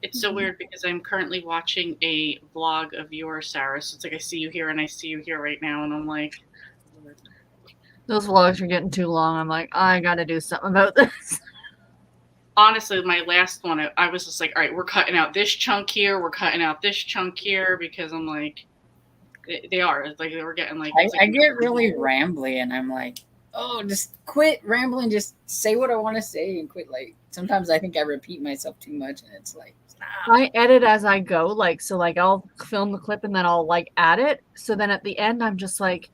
It's so weird because I'm currently watching a vlog of yours, Sarah. So it's like I see you here and I see you here right now. And I'm like... Those vlogs are getting too long. I'm like, I got to do something about this. Honestly, my last one, I was just like, all right, we're cutting out this chunk here. We're cutting out this chunk here because I'm like, they are. Like, we're getting like... I get really rambly and I'm like, oh, just quit rambling. Just say what I want to say and quit. Like, sometimes I think I repeat myself too much and it's like, stop. I edit as I go. Like, so like I'll film the clip and then I'll like add it. So then at the end, I'm just like,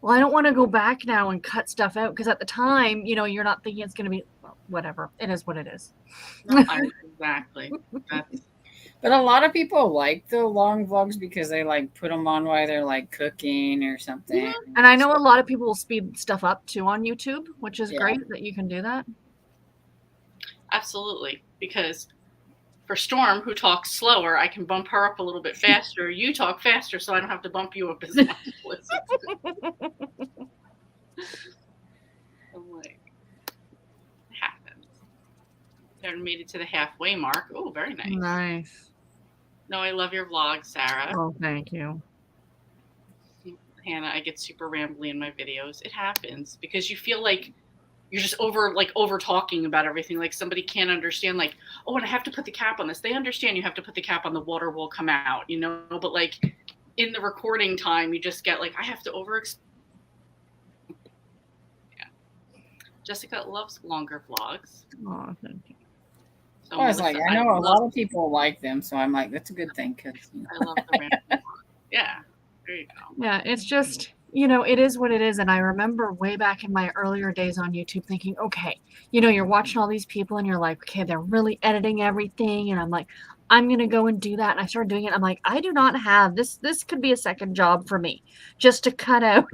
well, I don't want to go back now and cut stuff out because at the time, you know, you're not thinking it's going to be, well, whatever. It is what it is. No, exactly. But a lot of people like the long vlogs because they like put them on while they're like cooking or something. Yeah. And I know a lot of people will speed stuff up too on YouTube, which is great that you can do that. Absolutely. Because for Storm, who talks slower, I can bump her up a little bit faster. You talk faster, so I don't have to bump you up as much. I'm like, it happens. They made it to the halfway mark. Oh, very nice. Nice. No, I love your vlog, Sarah. Oh, thank you. Hannah, I get super rambly in my videos. It happens because you feel like you're just over talking about everything. Like somebody can't understand, like, oh, and I have to put the cap on this. They understand you have to put the cap on, the water will come out, you know, but like in the recording time, you just get like, I have to Jessica loves longer vlogs. Oh, thank you. So I was like, I know a lot of people like them, so I'm like, that's a good thing. Cause, I love the random vlogs. Yeah, there you go. Yeah, it's just, you know, it is what it is. And I remember way back in my earlier days on YouTube thinking, okay, you know, you're watching all these people and you're like, okay, they're really editing everything. And I'm like, I'm going to go and do that. And I started doing it. I'm like, I do not have this. This could be a second job for me just to cut out.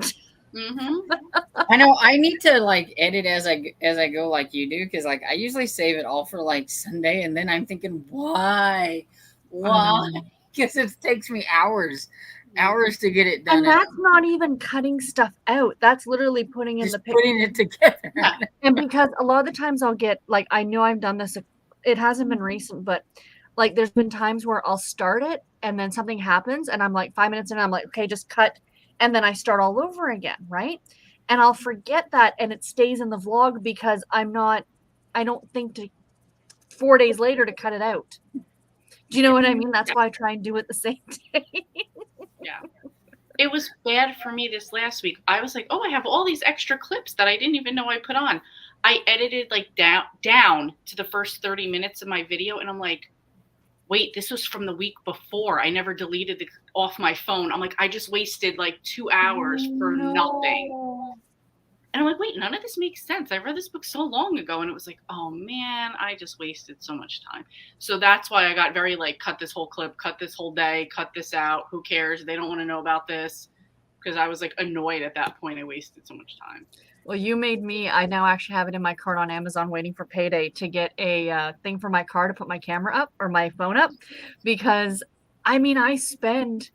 Mm-hmm. I know I need to like edit as I go like you do because like I usually save it all for like Sunday and then I'm thinking why because it takes me hours to get it done. And that's not even cutting stuff out. That's literally putting in just the picture. putting it together. And because a lot of the times I'll get like, I know I've done this. It hasn't been recent, but like there's been times where I'll start it and then something happens and I'm like 5 minutes in and I'm like, okay, just cut. And then I start all over again, right? And I'll forget that and it stays in the vlog because I don't think to 4 days later to cut it out. Do you know what I mean? That's why I try and do it the same day. Yeah. It was bad for me this last week. I was like, oh, I have all these extra clips that I didn't even know I put on. I edited like down to the first 30 minutes of my video. And I'm like, wait, this was from the week before. I never deleted it off my phone. I'm like, I just wasted like 2 hours for nothing. And I'm like, wait, none of this makes sense. I read this book so long ago, and it was like, oh man, I just wasted so much time. So that's why I got very like, cut this whole clip, cut this whole day, cut this out. Who cares? They don't want to know about this. Because I was like annoyed at that point. I wasted so much time. Well, you made me. I now actually have it in my cart on Amazon waiting for payday to get a thing for my car to put my camera up or my phone up, because I mean, I spend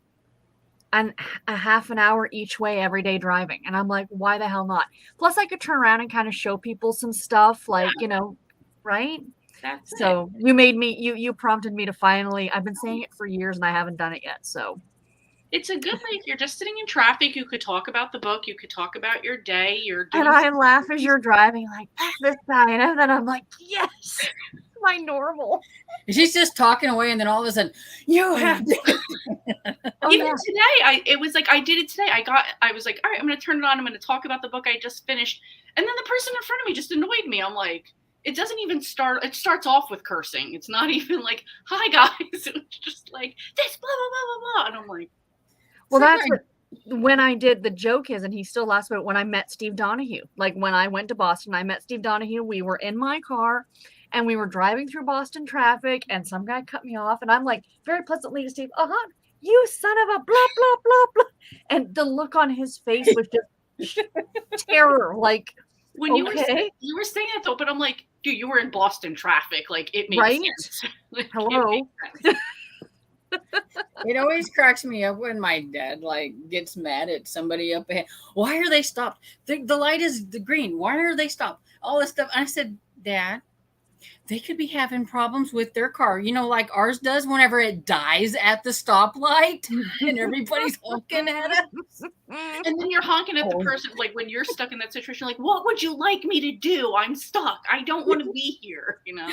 a half an hour each way every day driving, and I'm like, why the hell not? Plus, I could turn around and kind of show people some stuff, like, you know, right? That's So you made me. You prompted me to finally. I've been saying it for years, and I haven't done it yet. So it's a good, like, you're just sitting in traffic. You could talk about the book. You could talk about your day. You're doing. and I laugh as you're driving, like, F this guy, and then I'm like, yes, my normal. She's just talking away, and then all of a sudden, you have to. Oh, Even yeah. today, it was like I did it today. I was like, all right, I'm going to turn it on. I'm going to talk about the book I just finished, and then the person in front of me just annoyed me. I'm like, it doesn't even start. It starts off with cursing. It's not even like, hi guys. It's just like this, blah blah blah blah blah, and I'm like, Well, that's what, when I did, the joke is, and he still laughs about it, when I met Steve Donahue. Like when I went to Boston, I met Steve Donahue. We were in my car and we were driving through Boston traffic, and some guy cut me off, and I'm like, very pleasantly to Steve, you son of a blah, blah, blah, blah. And the look on his face was just terror. Like, when you were saying that though, but I'm like, dude, you were in Boston traffic. Like it makes right? sense. Like, Hello. it makes sense. It always cracks me up when my dad like gets mad at somebody up ahead. Why are they stopped? The light is the green. Why are they stopped? All this stuff. And I said, Dad, they could be having problems with their car. You know, like ours does whenever it dies at the stoplight and everybody's honking at us. And then you're honking at the person, like when you're stuck in that situation, like, what would you like me to do? I'm stuck. I don't want to be here, you know?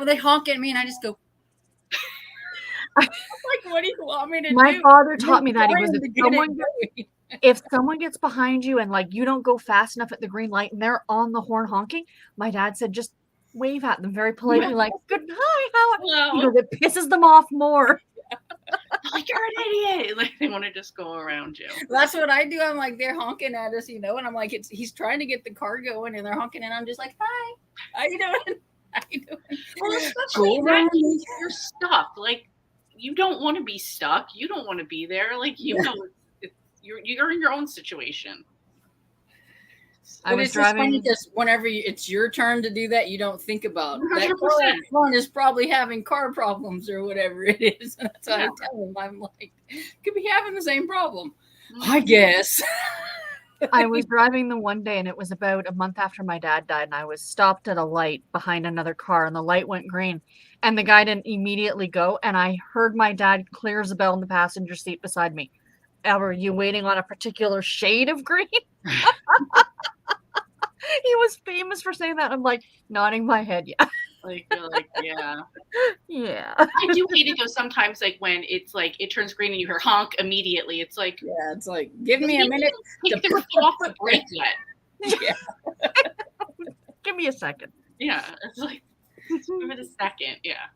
They honk at me and I just go, like, what do you want me to do? My father taught me that. He was, Going. if someone gets behind you and like you don't go fast enough at the green light and they're on the horn honking, my dad said just wave at them very politely, like, good night, how? You know, that pisses them off more. Like, you're an idiot. Like they want to just go around you. That's what I do. I'm like, they're honking at us, you know, and I'm like, he's trying to get the car going, and they're honking, and I'm just like, hi, how you doing? How you doing? Well, especially that you're stuck. Like, you don't want to be stuck. You don't want to be there. Like, you know, you're in your own situation. I was driving. Just whenever it's your turn to do that, you don't think about that one is probably having car problems or whatever it is. And that's what I tell him. I'm like, could be having the same problem, I guess. I was driving the one day, and it was about a month after my dad died, and I was stopped at a light behind another car, and the light went green, and the guy didn't immediately go, and I heard my dad clear as a bell in the passenger seat beside me. Are you waiting on a particular shade of green? He was famous for saying that. I'm like nodding my head, yeah. Like, you're like, yeah. Yeah. I do hate it though sometimes, like when it's like it turns green and you hear honk immediately. It's like, yeah, it's like, give me a minute. Take the foot off the brake yet. Yeah. Give me a second. Yeah. It's like, give it a second. Yeah.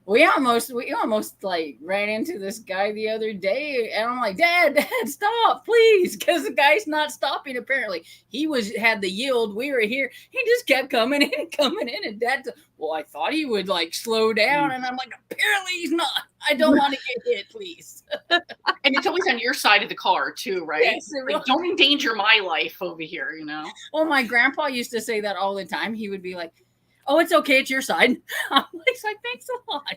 We almost like ran into this guy the other day, and I'm like, Dad, stop, please, because the guy's not stopping. Apparently, he had the yield. We were here. He just kept coming in, and Dad's, well, I thought he would like slow down, and I'm like, apparently he's not. I don't want to get hit, please. And it's always on your side of the car too, right? Yes, like, don't endanger my life over here, you know. Well, my grandpa used to say that all the time. He would be like, oh, it's okay, it's your side. I'm like, thanks a lot.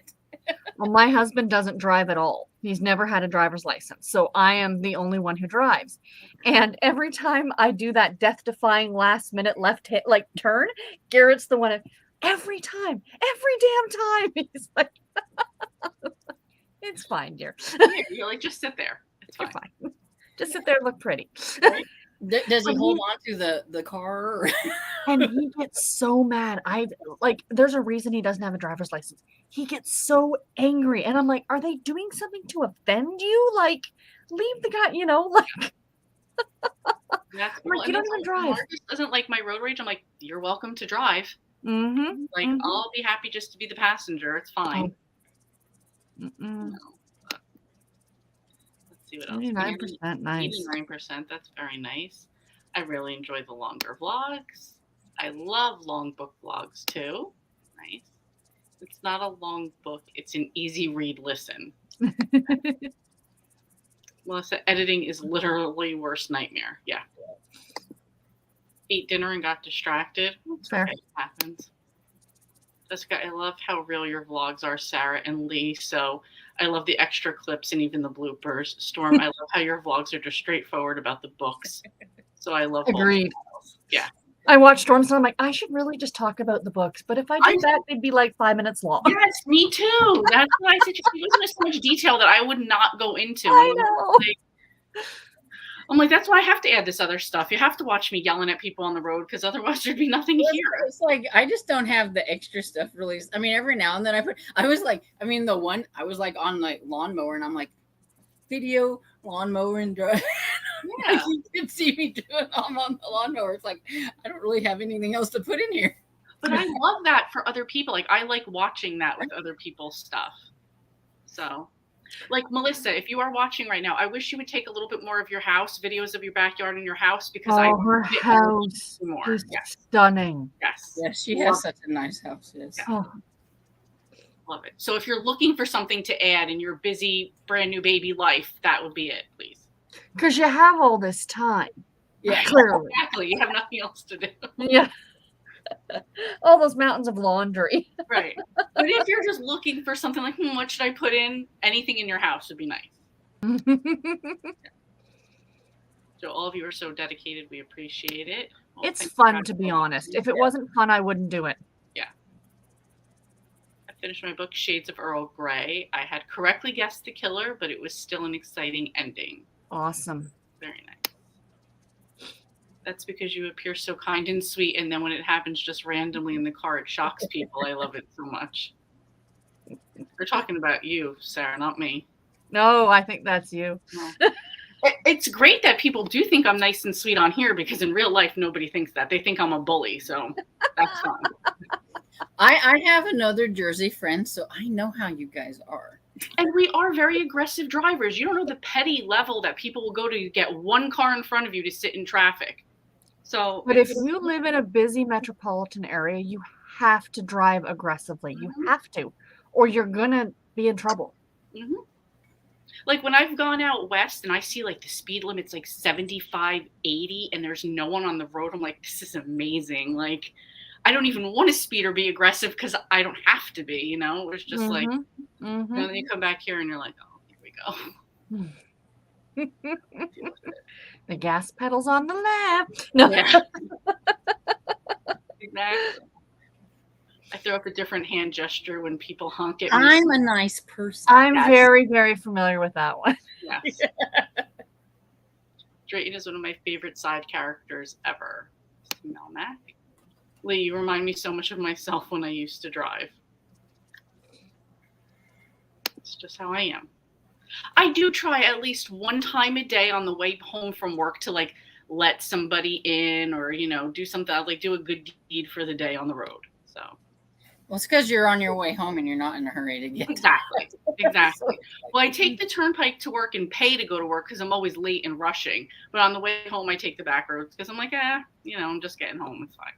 Well, my husband doesn't drive at all. He's never had a driver's license. So I am the only one who drives. And every time I do that death-defying last-minute left hit, like turn, Garrett's the one. Every time, every damn time. He's like, it's fine, dear. You're like, just sit there. It's fine. Fine. Just sit there and look pretty. Right? Does he hold on to the car? And he gets so mad. There's a reason he doesn't have a driver's license. He gets so angry. And I'm like, are they doing something to offend you? Like, leave the guy, you know, like. That's cool. Like, you don't even drive. Marcus doesn't like my road rage. I'm like, you're welcome to drive. Mm-hmm. Like, I'll be happy just to be the passenger. It's fine. Oh. No. Let's see what else. 89% nice. 89%. That's very nice. I really enjoy the longer vlogs. I love long book vlogs too. Nice. It's not a long book. It's an easy read listen. Melissa, editing is literally worst nightmare. Yeah. Ate dinner and got distracted. Fair. Okay, it happens. Jessica, I love how real your vlogs are, Sarah and Lee. So I love the extra clips and even the bloopers. Storm, I love how your vlogs are just straightforward about the books. So I love both Agreed. styles. Yeah. I watched Storm, so I'm like, I should really just talk about the books. But if I did that, they'd be like 5 minutes long. Yes, me too. That's why I said she goes into so much detail that I would not go into. I know. I'm like, that's why I have to add this other stuff. You have to watch me yelling at people on the road because otherwise there'd be nothing here. It's like I just don't have the extra stuff released. I mean, every now and then I was like on like lawnmower and I'm like, video, lawnmower, and drive. Yeah. You can see me doing I'm on the lawnmower. It's like I don't really have anything else to put in here. But I love that for other people. Like I like watching that with other people's stuff. So like Melissa, if you are watching right now, I wish you would take a little bit more of your house, videos of your backyard and your house because her house more. is Yes. stunning. Yes. Yes, she has such a nice house. Yes. Yeah. Oh, Love it. So if you're looking for something to add in your busy brand new baby life, that would be it, please. because you have all this time. Yeah. Clearly. Exactly. You have nothing else to do. Yeah. All those mountains of laundry. Right. But if you're just looking for something like, what should I put in? Anything in your house would be nice. So all of you are so dedicated. We appreciate it. Well, It's thank you fun, guys to be for honest. If it Yeah. wasn't fun, I wouldn't do it. I finished my book, Shades of Earl Grey. I had correctly guessed the killer, but it was still an exciting ending. Awesome. Very nice. That's because you appear so kind and sweet, and then when it happens just randomly in the car, it shocks people. I love it so much. We're talking about you, Sarah, not me. No, I think that's you. No. It's great that people do think I'm nice and sweet on here because in real life, nobody thinks that. They think I'm a bully, so that's fine. I have another Jersey friend, so I know how you guys are. And we are very aggressive drivers. You don't know the petty level that people will go to get one car in front of you to sit in traffic. So, But if you live in a busy metropolitan area, you have to drive aggressively. You have to, or you're going to be in trouble. Mm-hmm. Like when I've gone out west and I see like the speed limit's like 75, 80 and there's no one on the road, I'm like, this is amazing. Like, I don't even want to speed or be aggressive because I don't have to be, you know? It's just like, and then you come back here and you're like, oh, here we go. The gas pedal's on the left. No. Yeah. Exactly. I throw up a different hand gesture when people honk at me. I'm a nice person. I'm very, very familiar with that one. Yes. Drayton is one of my favorite side characters ever. Melmac. Lee, you remind me so much of myself when I used to drive. It's just how I am. I do try at least one time a day on the way home from work to like let somebody in or, you know, do something, like do a good deed for the day on the road. So. Well, it's because you're on your way home and you're not in a hurry to get. Exactly. Exactly. Well, I take the turnpike to work and pay to go to work because I'm always late and rushing. But on the way home, I take the back roads because I'm like, you know, I'm just getting home. It's fine.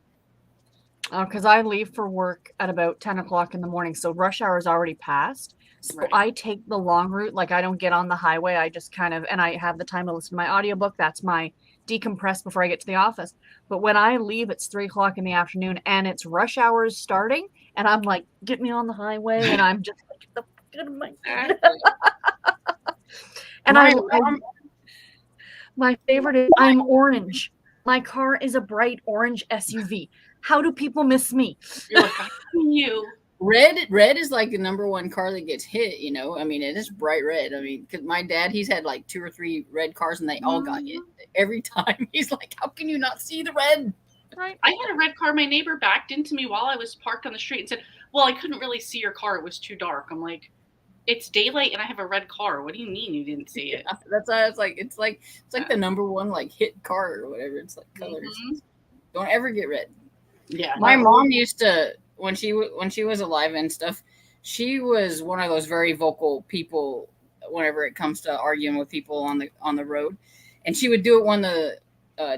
Because I leave for work at about 10 o'clock in the morning. So rush hour is already passed. So Right. I take the long route. Like I don't get on the highway. I just kind of, and I have the time to listen to my audiobook. That's my decompress before I get to the office. But when I leave, it's 3 o'clock in the afternoon and it's rush hours starting. And I'm like, get me on the highway. And I'm just like, get the fuck out of my And my favorite is I'm orange. My car is a bright orange SUV. How do people miss me? You're like, I you. Red is like the number one car that gets hit, you know. I mean, it is bright red. I mean, because my dad, he's had like 2 or 3 red cars and they all got hit every time. He's like, how can you not see the red? Right. I had a red car. My neighbor backed into me while I was parked on the street and said, well, I couldn't really see your car. It was too dark. I'm like, it's daylight and I have a red car. What do you mean you didn't see it? That's why it's like the number one like hit car or whatever. It's like colors. Mm-hmm. Don't ever get red. Yeah. My mom used to when she was alive and stuff. She was one of those very vocal people whenever it comes to arguing with people on the road, and she would do it when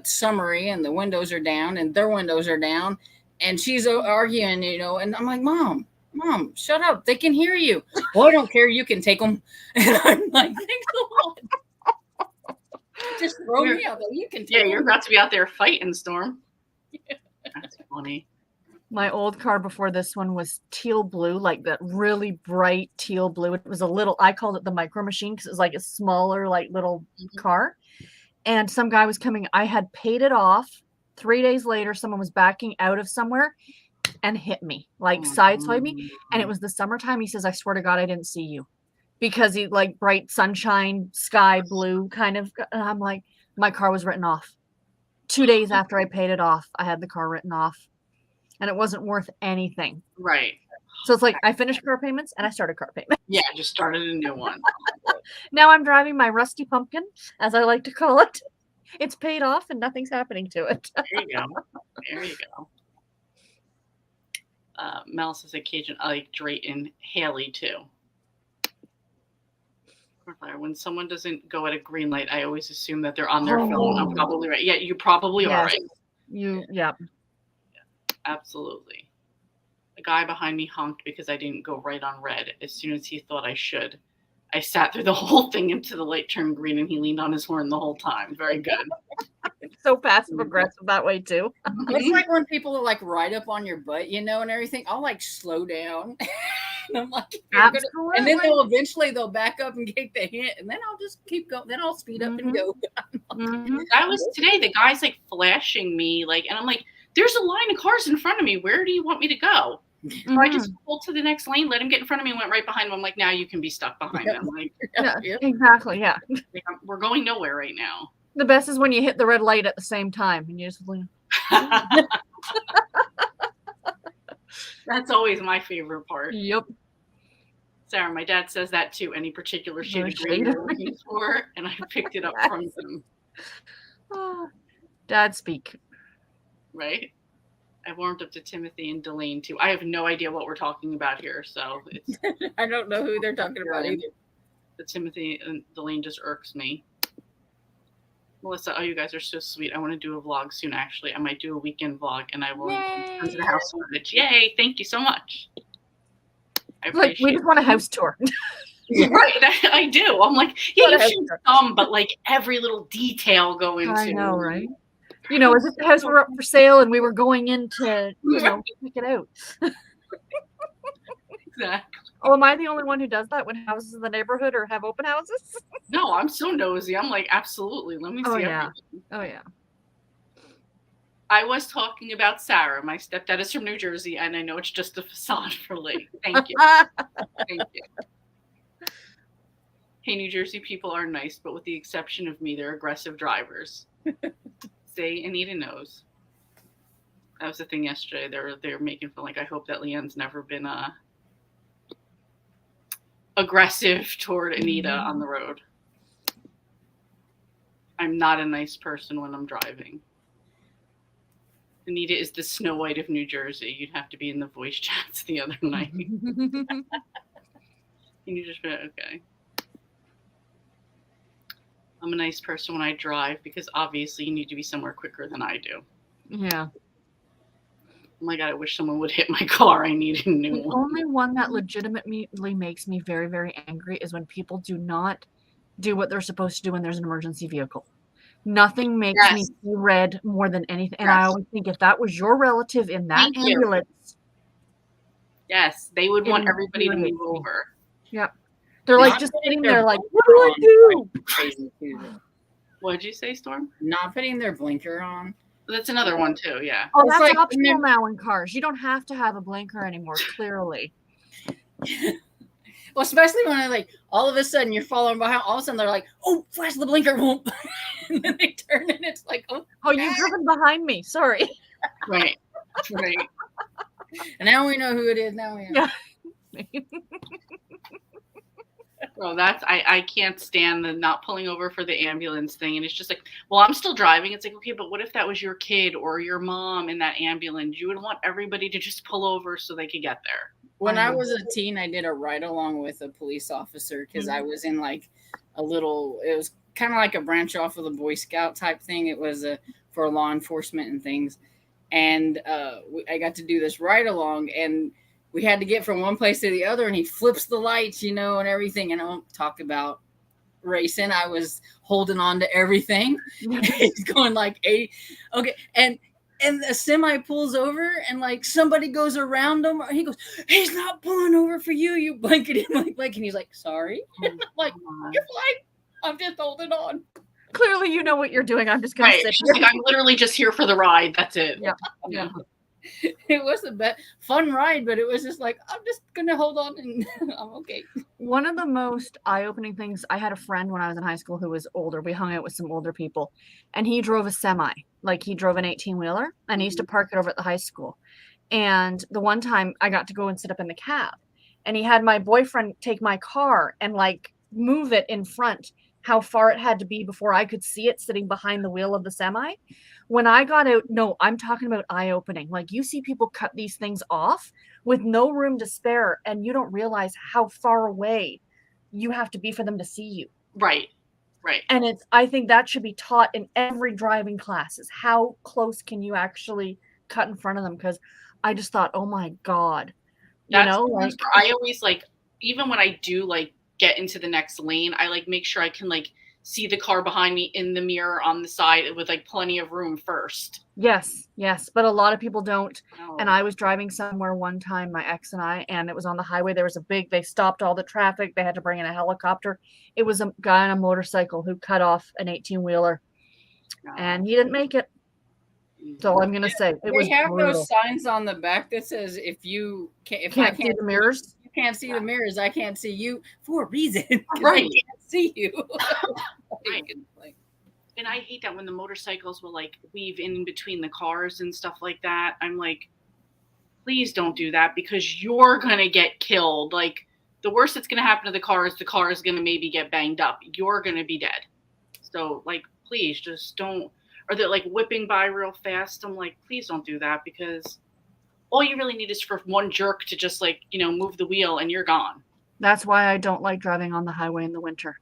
summary, and the windows are down, and their windows are down, and she's arguing, and I'm like, Mom, shut up! They can hear you. Well, I don't care. You can take them. And I'm like, thanks a lot. Just throw me out there. You can take them. You're about to be out there fighting, Storm. Yeah. That's funny. My old car before this one was teal blue, like that really bright teal blue. It was a little, I called it the micro machine because it was like a smaller, like little car. And some guy was coming. I had paid it off. 3 days later, someone was backing out of somewhere and hit me, like sideswiped me. And it was the summertime. He says, I swear to God, I didn't see you. Because he like bright sunshine, sky blue kind of. And I'm like, my car was written off. 2 days after I paid it off, I had the car written off. And it wasn't worth anything. Right. So it's like I finished car payments and I started car payments. Yeah, just started a new one. Now I'm driving my rusty pumpkin, as I like to call it. It's paid off and nothing's happening to it. There you go. There you go. Mel says occasion I like Drayton Haley too. When someone doesn't go at a green light, I always assume that they're on their phone. I'm probably right. Yeah, you probably are right. Yeah. Absolutely. The guy behind me honked because I didn't go right on red as soon as he thought I should. I sat through the whole thing until the light turned green and he leaned on his horn the whole time. Very good. So passive aggressive that way too. It's like when people are like right up on your butt, and everything. I'll like slow down. And I'm like, absolutely. And then they'll back up and get the hint, and then I'll just keep going. Then I'll speed up and go. That was today. The guy's like flashing me, and I'm like, there's a line of cars in front of me. Where do you want me to go? So I just pulled to the next lane, let him get in front of me, and went right behind him. I'm like, now you can be stuck behind him. Like, exactly. Yeah. We're going nowhere right now. The best is when you hit the red light at the same time and you just. That's always my favorite part. Yep. Sarah, my dad says that too. Any particular shade of green you're looking for, and I picked it up from him. Dad speak. Right? I warmed up to Timothy and Delane too. I have no idea what we're talking about here, so it's I don't know who they're talking about either. The Timothy and Delane just irks me. Melissa, you guys are so sweet. I want to do a vlog soon, actually. I might do a weekend vlog, and I will come to the house footage. Yay! Thank you so much. I appreciate we just want a house tour. Right, I do. I'm like, yeah, you should some, but like every little detail go into. I know, right? As if the house were up for sale and we were going in to, pick it out. Exactly. Oh, am I the only one who does that when houses in the neighborhood or have open houses? No, I'm so nosy. I'm like, absolutely. Let me see everything. Oh, yeah. I was talking about Sarah. My stepdad is from New Jersey, and I know it's just a facade for Lee. Thank you. Thank you. Hey, New Jersey people are nice, but with the exception of me, they're aggressive drivers. Say Anita knows. That was the thing yesterday. They were making fun, I hope that Leanne's never been aggressive toward Anita on the road. I'm not a nice person when I'm driving. Anita is the Snow White of New Jersey. You'd have to be in the voice chats the other night. Can you just be okay? I'm a nice person when I drive because obviously you need to be somewhere quicker than I do. Yeah. Oh my God, I wish someone would hit my car. I need a new one. The only one that legitimately makes me very, very angry is when people do not do what they're supposed to do when there's an emergency vehicle. Nothing makes me see red more than anything. And I always think if that was your relative in that ambulance. Yes, they would want everybody to move over. Yep. They're like just sitting there like, what do I do? What did you say, Storm? Not putting their blinker on. That's another one too, yeah. Oh, that's like optional now in cars. You don't have to have a blinker anymore, clearly. Well, especially when all of a sudden you're following behind, all of a sudden they're like, oh, flash the blinker, won't. And then they turn and it's like, oh, you've driven behind me. Sorry. Right. And now we know who it is. Now we know. Yeah. Well, I can't stand the not pulling over for the ambulance thing. And it's just like, well, I'm still driving. It's like, okay, but what if that was your kid or your mom in that ambulance? You would want everybody to just pull over so they could get there. When I was a teen, I did a ride along with a police officer because I was in little. It was kind of like a branch off of the Boy Scout type thing. It was for law enforcement and things, and I got to do this ride along, and we had to get from one place to the other, and he flips the lights, and everything. And I talk about racing. I was holding on to everything. He's going like 80. Okay. And the semi pulls over and like somebody goes around him. He goes, he's not pulling over for you. You blink at him like, and he's like, sorry. Like, you're fine. I'm just holding on. Clearly, you know what you're doing. I'm just going to sit here. Like, I'm literally just here for the ride. That's it. Yeah. It was a fun ride, but it was just like, I'm just going to hold on and I'm okay. One of the most eye-opening things, I had a friend when I was in high school who was older. We hung out with some older people, and he drove a semi. Like, he drove an 18-wheeler, and he used to park it over at the high school. And the one time I got to go and sit up in the cab, and he had my boyfriend take my car and like move it in front, how far it had to be before I could see it sitting behind the wheel of the semi. When I got out, no, I'm talking about eye-opening. Like, you see people cut these things off with no room to spare, and you don't realize how far away you have to be for them to see you. Right. And I think that should be taught in every driving class, is how close can you actually cut in front of them? Because I just thought, oh my God. I always like, even when I do like get into the next lane, I like make sure I can like see the car behind me in the mirror on the side with like plenty of room first. Yes. But a lot of people don't. Oh. And I was driving somewhere one time, my ex and I, and it was on the highway. There was they stopped all the traffic. They had to bring in a helicopter. It was a guy on a motorcycle who cut off an 18-wheeler and he didn't make it. So I'm going to say they have brutal. Those signs on the back that says, if I can't see the mirrors, you can't see the mirrors, I can't see you, for a reason. Right. I can't see you. Right. And I hate that when the motorcycles will like weave in between the cars and stuff like that. I'm like, please don't do that, because you're going to get killed. Like, the worst that's going to happen to the car is going to maybe get banged up. You're going to be dead. So like, please just don't. Or they're like whipping by real fast. I'm like, please don't do that, because all you really need is for one jerk to just like, move the wheel and you're gone. That's why I don't like driving on the highway in the winter.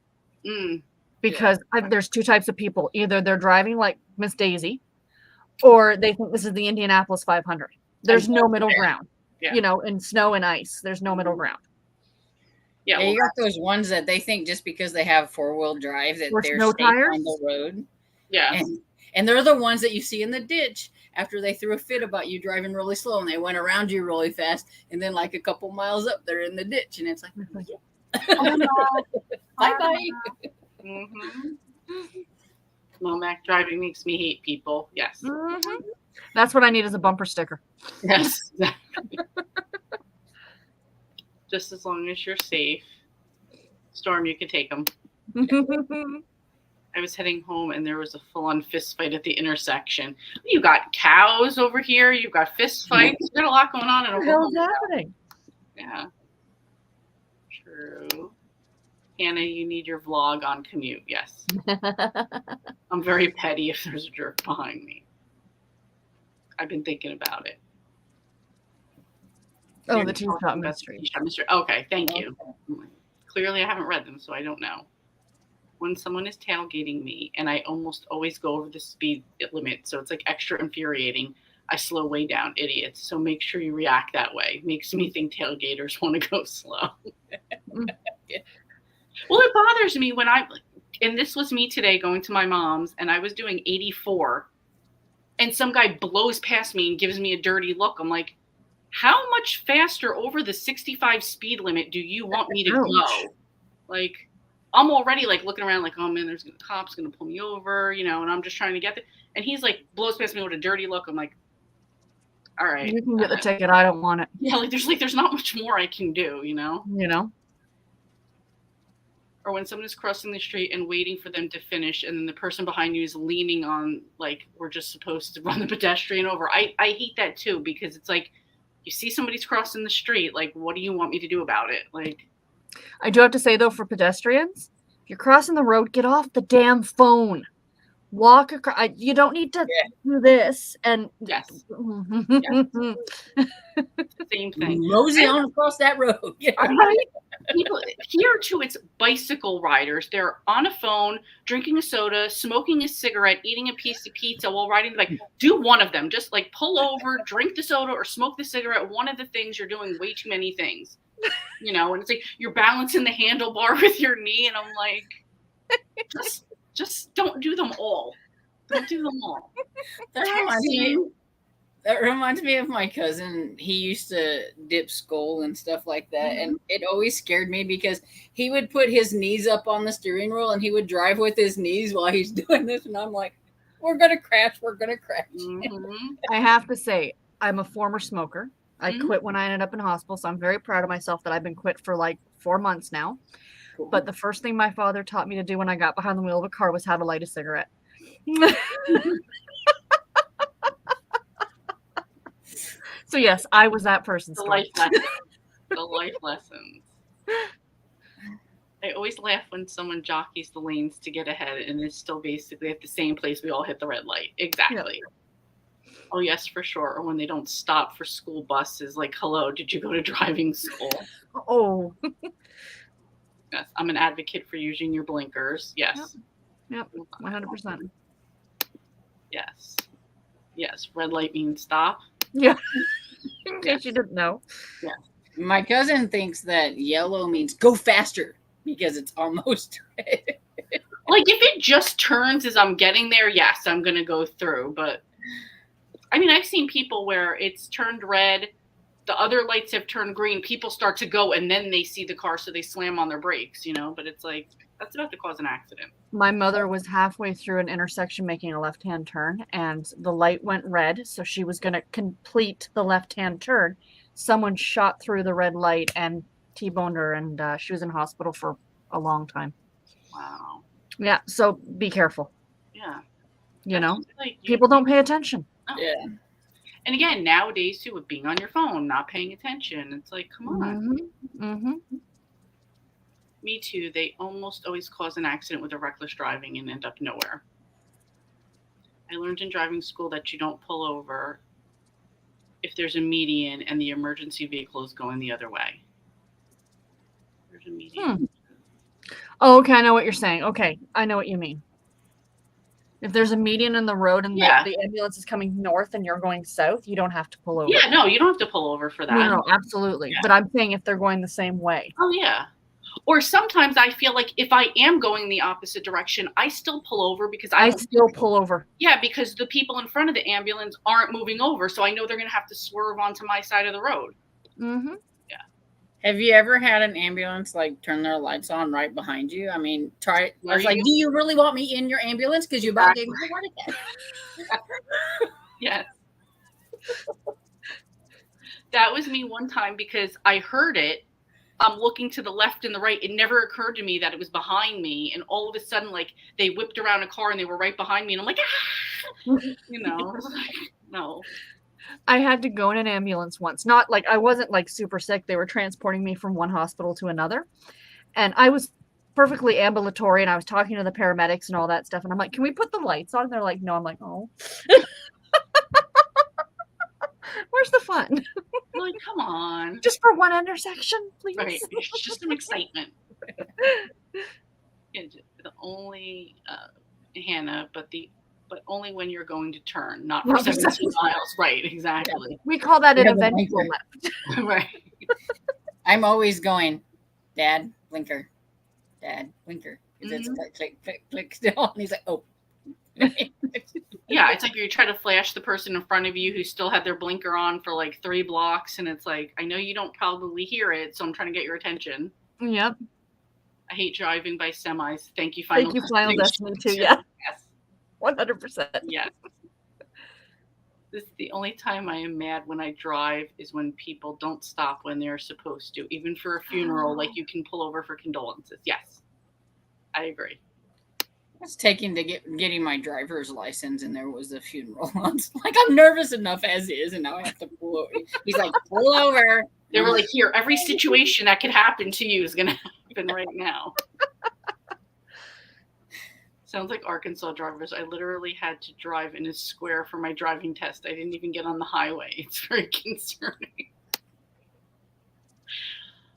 Because there's two types of people. Either they're driving like Miss Daisy, or they think this is the Indianapolis 500. There's no middle ground. Yeah. In snow and ice, there's no middle ground. Yeah, you got those ones that they think just because they have 4-wheel drive that they're safe on the road. Yeah. And they're the ones that you see in the ditch after they threw a fit about you driving really slow and they went around you really fast. And then like a couple miles up, they're in the ditch. And it's like, bye-bye. Mm-hmm. Well, Mac, driving makes me hate people. Yes. Mm-hmm. That's what I need, is a bumper sticker. Yes. Just as long as you're safe. Storm, you can take them. I was heading home and there was a full-on fist fight at the intersection. You got cows over here. You've got fist fights. You got a lot going on. What the hell is happening? Yeah. True. Hannah, you need your vlog on commute. Yes. I'm very petty if there's a jerk behind me. I've been thinking about it. Oh, the Teashot Mystery. Okay, thank you. Clearly, I haven't read them, so I don't know. When someone is tailgating me, and I almost always go over the speed limit, so it's like extra infuriating, I slow way down, idiots. So make sure you react that way. Makes me think tailgaters want to go slow. Well, it bothers me when and this was me today going to my mom's, and I was doing 84, and some guy blows past me and gives me a dirty look. I'm like, how much faster over the 65 speed limit do you want me to go? Like, I'm already like looking around like, oh man, there's cops going to pull me over, and I'm just trying to get there. And he's like blows past me with a dirty look. I'm like, all right. You can get the ticket. I don't want it. Yeah. Like there's not much more I can do, Or when someone is crossing the street and waiting for them to finish, and then the person behind you is leaning on, like, we're just supposed to run the pedestrian over. I hate that too, because it's like, you see somebody's crossing the street, like, what do you want me to do about it? Like, I do have to say, though, for pedestrians, if you're crossing the road, get off the damn phone. walk across. You don't need to do this. And Yes. Same thing. Mosey on across that road. Right? People here too, it's bicycle riders. They're on a phone, drinking a soda, smoking a cigarette, eating a piece of pizza while riding the bike. Do one of them. Just like pull over, drink the soda, or smoke the cigarette. One of the things, you're doing way too many things. And it's like you're balancing the handlebar with your knee, and I'm like, just don't do them all. Don't do them all. That reminds me of my cousin. He used to dip skull and stuff like that. Mm-hmm. And it always scared me because he would put his knees up on the steering wheel and he would drive with his knees while he's doing this. And I'm like, we're going to crash. We're going to crash. Mm-hmm. I have to say, I'm a former smoker. I quit when I ended up in hospital. So I'm very proud of myself that I've been quit for like 4 months now. Cool. But the first thing my father taught me to do when I got behind the wheel of a car was how to light a cigarette. So yes, I was that person. The life lessons. The life lessons. I always laugh when someone jockeys the lanes to get ahead and is still basically at the same place we all hit the red light. Exactly. Yeah. Oh yes, for sure. Or when they don't stop for school buses, like, hello, did you go to driving school? Oh. Yes, I'm an advocate for using your blinkers. Yes. Yep. 100%. Yes. Yes. Red light means stop. Yeah. In case you didn't know. Yeah. My cousin thinks that yellow means go faster because it's almost red. Like if it just turns as I'm getting there, yes, I'm going to go through. But I mean, I've seen people where it's turned red, the other lights have turned green, people start to go and then they see the car, so they slam on their brakes, but it's like, that's about to cause an accident. My mother was halfway through an intersection making a left-hand turn, and the light went red, so she was going to complete the left-hand turn. Someone shot through the red light and T-boned her, and she was in hospital for a long time. Wow. Yeah, so be careful. Yeah. Like people don't pay attention. Oh. Yeah. And again, nowadays, too, with being on your phone, not paying attention, it's like, come on. Mm-hmm. Me too. They almost always cause an accident with a reckless driving and end up nowhere. I learned in driving school that you don't pull over if there's a median and the emergency vehicle is going the other way. There's a median. Oh, okay. I know what you're saying. Okay. I know what you mean. If there's a median in the road and the ambulance is coming north and you're going south, you don't have to pull over. Yeah, no, you don't have to pull over for that. No, absolutely. Yeah. But I'm saying if they're going the same way. Oh, yeah. Or sometimes I feel like if I am going the opposite direction, I still pull over because I still pull over. Yeah, because the people in front of the ambulance aren't moving over. So I know they're going to have to swerve onto my side of the road. Mm-hmm. Yeah. Have you ever had an ambulance like turn their lights on right behind you? I mean, I was like, do you really want me in your ambulance? Because you about gave me a heart attack. Yes. That was me one time because I heard it. I'm looking to the left and the right. It never occurred to me that it was behind me. And all of a sudden, like, they whipped around a car and they were right behind me. And I'm like, ah! No. I had to go in an ambulance once. Not like I wasn't like super sick. They were transporting me from one hospital to another. And I was perfectly ambulatory and I was talking to the paramedics and all that stuff. And I'm like, can we put the lights on? And they're like, no. I'm like, oh. Where's the fun? Like, come on. Just for one intersection, please. Right. It's just some excitement. The only Hannah, but only when you're going to turn, not for 17 miles. Right, exactly. Yeah. We call that an eventual left. Right. I'm always going, Dad, blinker. Dad, blinker. Because it's click, click, click, click still. And he's like, oh. Yeah, it's like you try to flash the person in front of you who still had their blinker on for like 3 blocks, and it's like, I know you don't probably hear it, so I'm trying to get your attention. Yep. I hate driving by semis. Thank you, Final Destiny too. Yeah. Yes. 100%. Yes. This is the only time I am mad when I drive is when people don't stop when they're supposed to, even for a funeral. Like you can pull over for condolences. Yes, I agree. I was taking to getting my driver's license, and there was a funeral. Like, I'm nervous enough as is, and now I have to pull over. He's like, pull over. They were like, here, every situation that could happen to you is going to happen right now. Sounds like Arkansas drivers. I literally had to drive in a square for my driving test. I didn't even get on the highway. It's very concerning.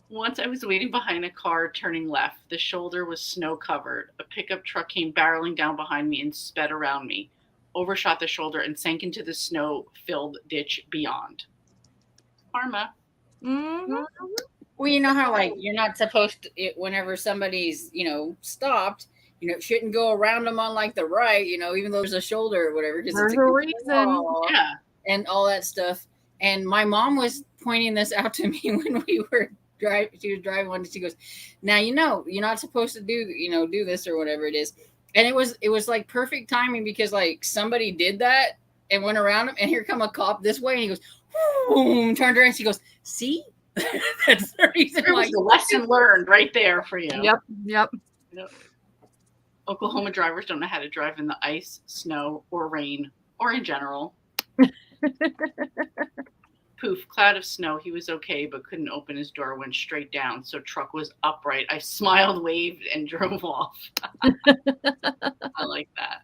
Once I was waiting behind a car turning left. The shoulder was snow covered. A pickup truck came barreling down behind me and sped around me, overshot the shoulder, and sank into the snow-filled ditch beyond. Karma. Mhm. Well, you know how like you're not supposed to whenever somebody's stopped, it shouldn't go around them on like the right, even though there's a shoulder or whatever because There's it's a reason. Yeah. and all that stuff. And my mom was pointing this out to me when we were driving. She was driving one. She goes, "Now you're not supposed to do this or whatever it is." And it was like perfect timing because like somebody did that and went around him, and here come a cop this way, and he goes, boom, turned around. And she goes, "See." That's the reason There why. was a lesson learned right there for you. Yep. Oklahoma drivers don't know how to drive in the ice, snow, or rain, or in general. Poof, cloud of snow. He was okay, but couldn't open his door, went straight down. So truck was upright. I smiled, waved, and drove off. I like that.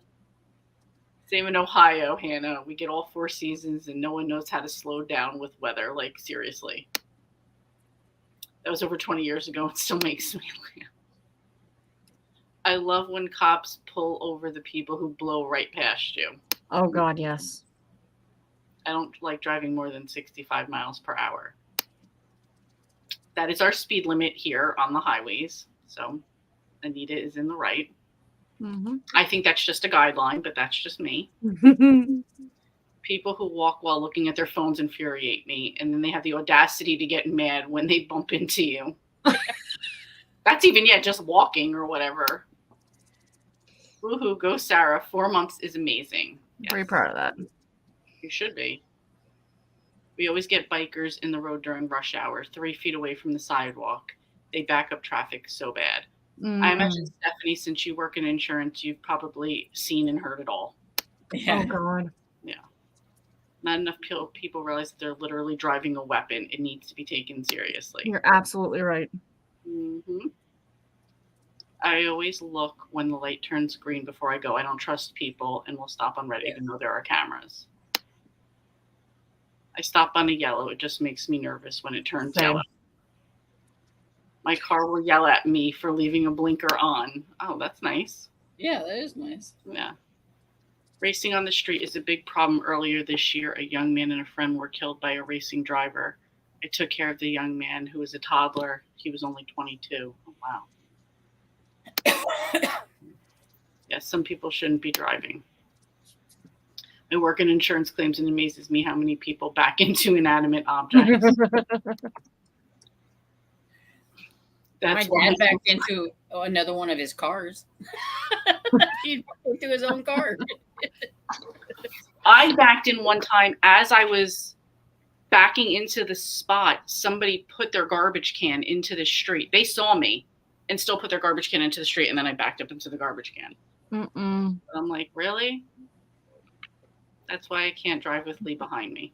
Same in Ohio, Hannah. We get all 4 seasons and no one knows how to slow down with weather. Like, seriously. That was over 20 years ago. It still makes me laugh. I love when cops pull over the people who blow right past you. Oh God, yes. I don't like driving more than 65 miles per hour. That is our speed limit here on the highways. So Anita is in the right. Mm-hmm. I think that's just a guideline, but that's just me. People who walk while looking at their phones infuriate me, and then they have the audacity to get mad when they bump into you. That's even just walking or whatever. Woohoo, go Sarah. 4 months is amazing. Yes. Very proud of that. You should be. We always get bikers in the road during rush hour, 3 feet away from the sidewalk. They back up traffic so bad. I imagine, Stephanie, since you work in insurance, you've probably seen and heard it all. Oh God. Yeah. Not enough people realize that they're literally driving a weapon. It needs to be taken seriously. You're absolutely right. Mm-hmm. I always look when the light turns green before I go. I don't trust people and will stop on red even though there are cameras. I stop on a yellow. It just makes me nervous when it turns Same. yellow. My car will yell at me for leaving a blinker on. Oh, that's nice. Yeah, that is nice. Yeah. Racing on the street is a big problem. Earlier this year, a young man and a friend were killed by a racing driver. I took care of the young man who was a toddler. He was only 22. Oh, wow. Yes, some people shouldn't be driving. I work in insurance claims and it amazes me how many people back into inanimate objects. My dad backed into another one of his cars. He backed into his own car. I backed in one time as I was backing into the spot. Somebody put their garbage can into the street. They saw me and still put their garbage can into the street, and then I backed up into the garbage can. I'm like, really? That's why I can't drive with Lee behind me.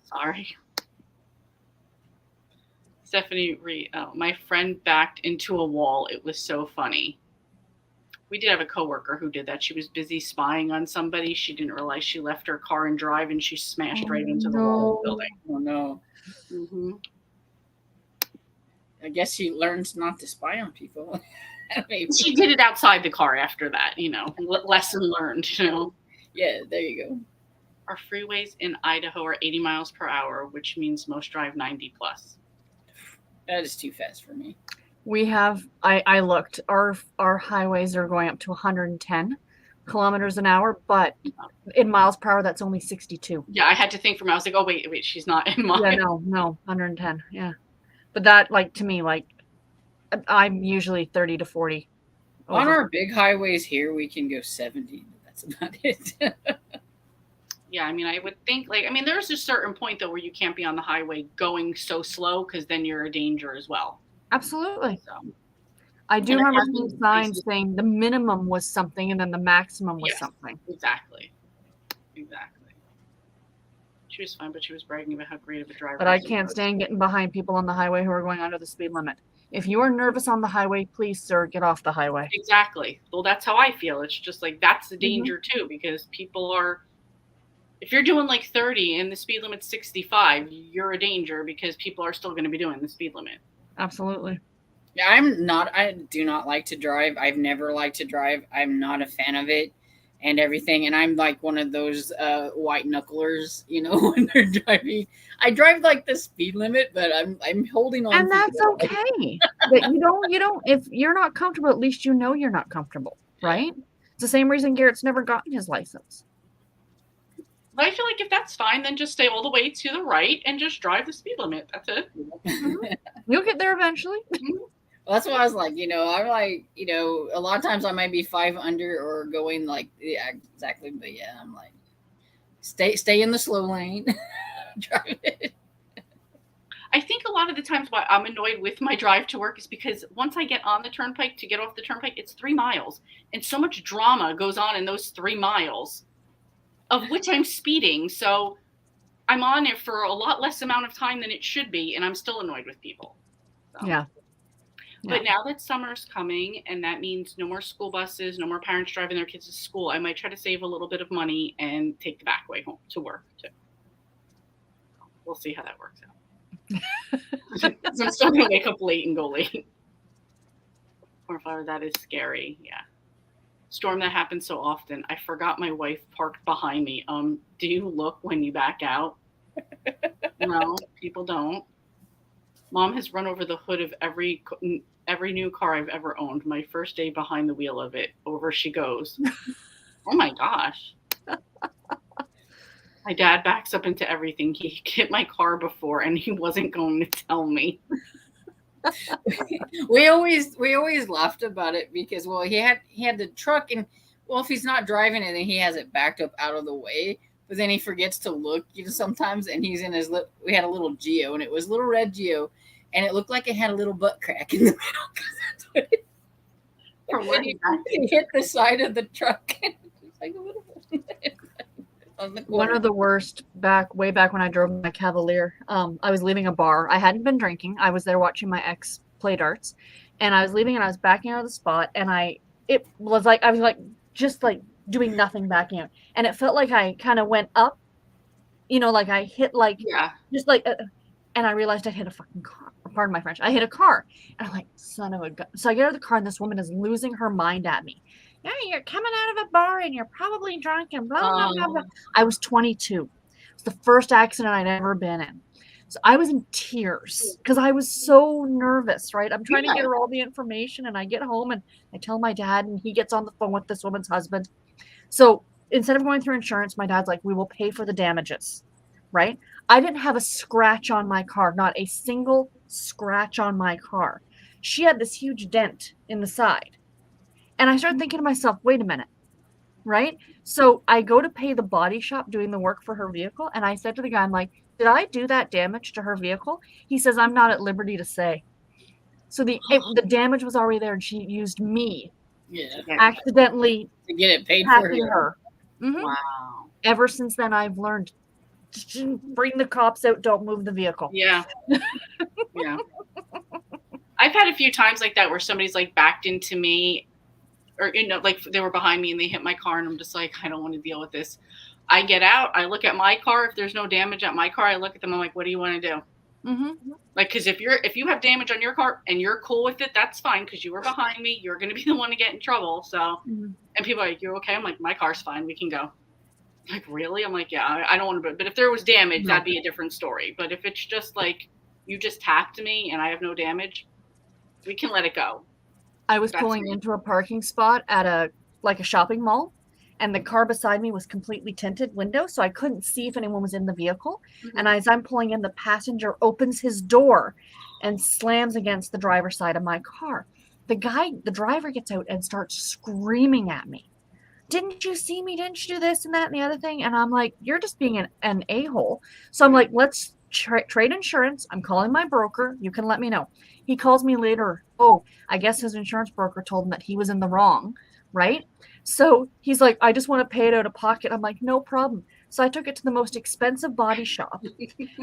Sorry. Stephanie, my friend backed into a wall. It was so funny. We did have a coworker who did that. She was busy spying on somebody. She didn't realize she left her car and drive, and she smashed right into the wall of the building. Oh, no. Mm-hmm. I guess she learns not to spy on people. Maybe. She did it outside the car after that, lesson learned, Yeah, there you go. Our freeways in Idaho are 80 miles per hour, which means most drive 90 plus. That is too fast for me. We have, I looked, our highways are going up to 110 kilometers an hour, but in miles per hour, that's only 62. Yeah, I had to think for a minute. I was like, oh, wait, she's not in mine. Yeah, no, 110. Yeah. But that, to me, I'm usually 30 to 40. On over. our big highways here, we can go 70. That's about it. Yeah, I would think, there's a certain point, though, where you can't be on the highway going so slow because then you're a danger as well. Absolutely. So, I do remember seeing signs saying the minimum was something and then the maximum was something. Exactly. She was fine, but she was bragging about how great of a driver. But I can't stand getting behind people on the highway who are going under the speed limit. If you are nervous on the highway, please, sir, get off the highway. Exactly. Well, that's how I feel. It's just like that's the Mhm. danger too, because people are. If you're doing like 30 and the speed limit's 65, you're a danger because people are still going to be doing the speed limit. Absolutely. Yeah, I do not like to drive. I've never liked to drive. I'm not a fan of it and everything. And I'm like one of those white knucklers, you know, when they're driving. I drive like the speed limit, but I'm holding on. And to that's the okay. But you don't, if you're not comfortable, at least you know you're not comfortable, right? It's the same reason Garrett's never gotten his license. But I feel like if that's fine, then just stay all the way to the right and just drive the speed limit. That's it. You'll get there eventually. Well, that's what I was like, you know, I'm like, you know, a lot of times I might be 5 under or going like, yeah, exactly. But yeah, I'm like, stay in the slow lane. Drive it. I think a lot of the times why I'm annoyed with my drive to work is because once I get on the turnpike to get off the turnpike, it's 3 miles. And so much drama goes on in those 3 miles, of which I'm speeding. So I'm on it for a lot less amount of time than it should be, and I'm still annoyed with people. So. Yeah. But now that summer's coming, and that means no more school buses, no more parents driving their kids to school, I might try to save a little bit of money and take the back way home to work too. We'll see how that works out. I'm still gonna wake up late and go late. Poor flower, that is scary. Yeah. Storm that happens so often. I forgot my wife parked behind me. Do you look when you back out? No, people don't. Mom has run over the hood of every new car I've ever owned. My first day behind the wheel of it. Over she goes. Oh my gosh. My dad backs up into everything. He hit my car before and he wasn't going to tell me. we always laughed about it because, well, he had the truck, and well, if he's not driving it, then he has it backed up out of the way. But then he forgets to look, you know, sometimes, and he's in his we had a little Geo, and it was little red Geo, and it looked like it had a little butt crack in the middle. That's what it, From where he hit the side of the truck. Like a little one of the worst way back when I drove my Cavalier. I was leaving a bar. I hadn't been drinking. I was there watching my ex play darts, and I was leaving and I was backing out of the spot, and I was just doing nothing backing out, and it felt like I kind of went up, you know, like I hit and I realized I hit a fucking car. Pardon my French. I hit a car, and I'm like, son of a gun. So I get out of the car, and this woman is losing her mind at me. Yeah, you're coming out of a bar and you're probably drunk and blah, blah, blah, blah. I was 22. It was the first accident I'd ever been in. So I was in tears because I was so nervous, right? I'm trying to get her all the information, and I get home and I tell my dad, and he gets on the phone with this woman's husband. So instead of going through insurance, my dad's like, we will pay for the damages, right? I didn't have a scratch on my car, not a single scratch on my car. She had this huge dent in the side. And I started thinking to myself, wait a minute, right? So I go to pay the body shop doing the work for her vehicle. And I said to the guy, I'm like, did I do that damage to her vehicle? He says, I'm not at liberty to say. So the damage was already there, and she used me accidentally to get it paid for her. Mm-hmm. Wow. Ever since then, I've learned, bring the cops out, don't move the vehicle. Yeah. Yeah. I've had a few times like that where somebody's like backed into me, or, you know, like they were behind me and they hit my car, and I'm just like, I don't want to deal with this. I get out, I look at my car. If there's no damage at my car, I look at them. I'm like, what do you want to do? Mm-hmm. Like, because if you have damage on your car and you're cool with it, that's fine, because you were behind me. You're going to be the one to get in trouble. So, and people are like, you're okay? I'm like, my car's fine. We can go. Like, really? I'm like, yeah, I don't want to. But if there was damage, that'd be a different story. But if it's just like you just tapped me and I have no damage, we can let it go. I was pulling into a parking spot at a shopping mall, and the car beside me was completely tinted window, so I couldn't see if anyone was in the vehicle. Mm-hmm. And as I'm pulling in, the passenger opens his door and slams against the driver's side of my car. The driver gets out and starts screaming at me. Didn't you see me? Didn't you do this and that and the other thing? And I'm like, you're just being an a-hole. So I'm like, let's trade insurance. I'm calling my broker. You can let me know. He calls me later. Oh, I guess his insurance broker told him that he was in the wrong, right? So he's like, I just want to pay it out of pocket. I'm like, no problem. So I took it to the most expensive body shop,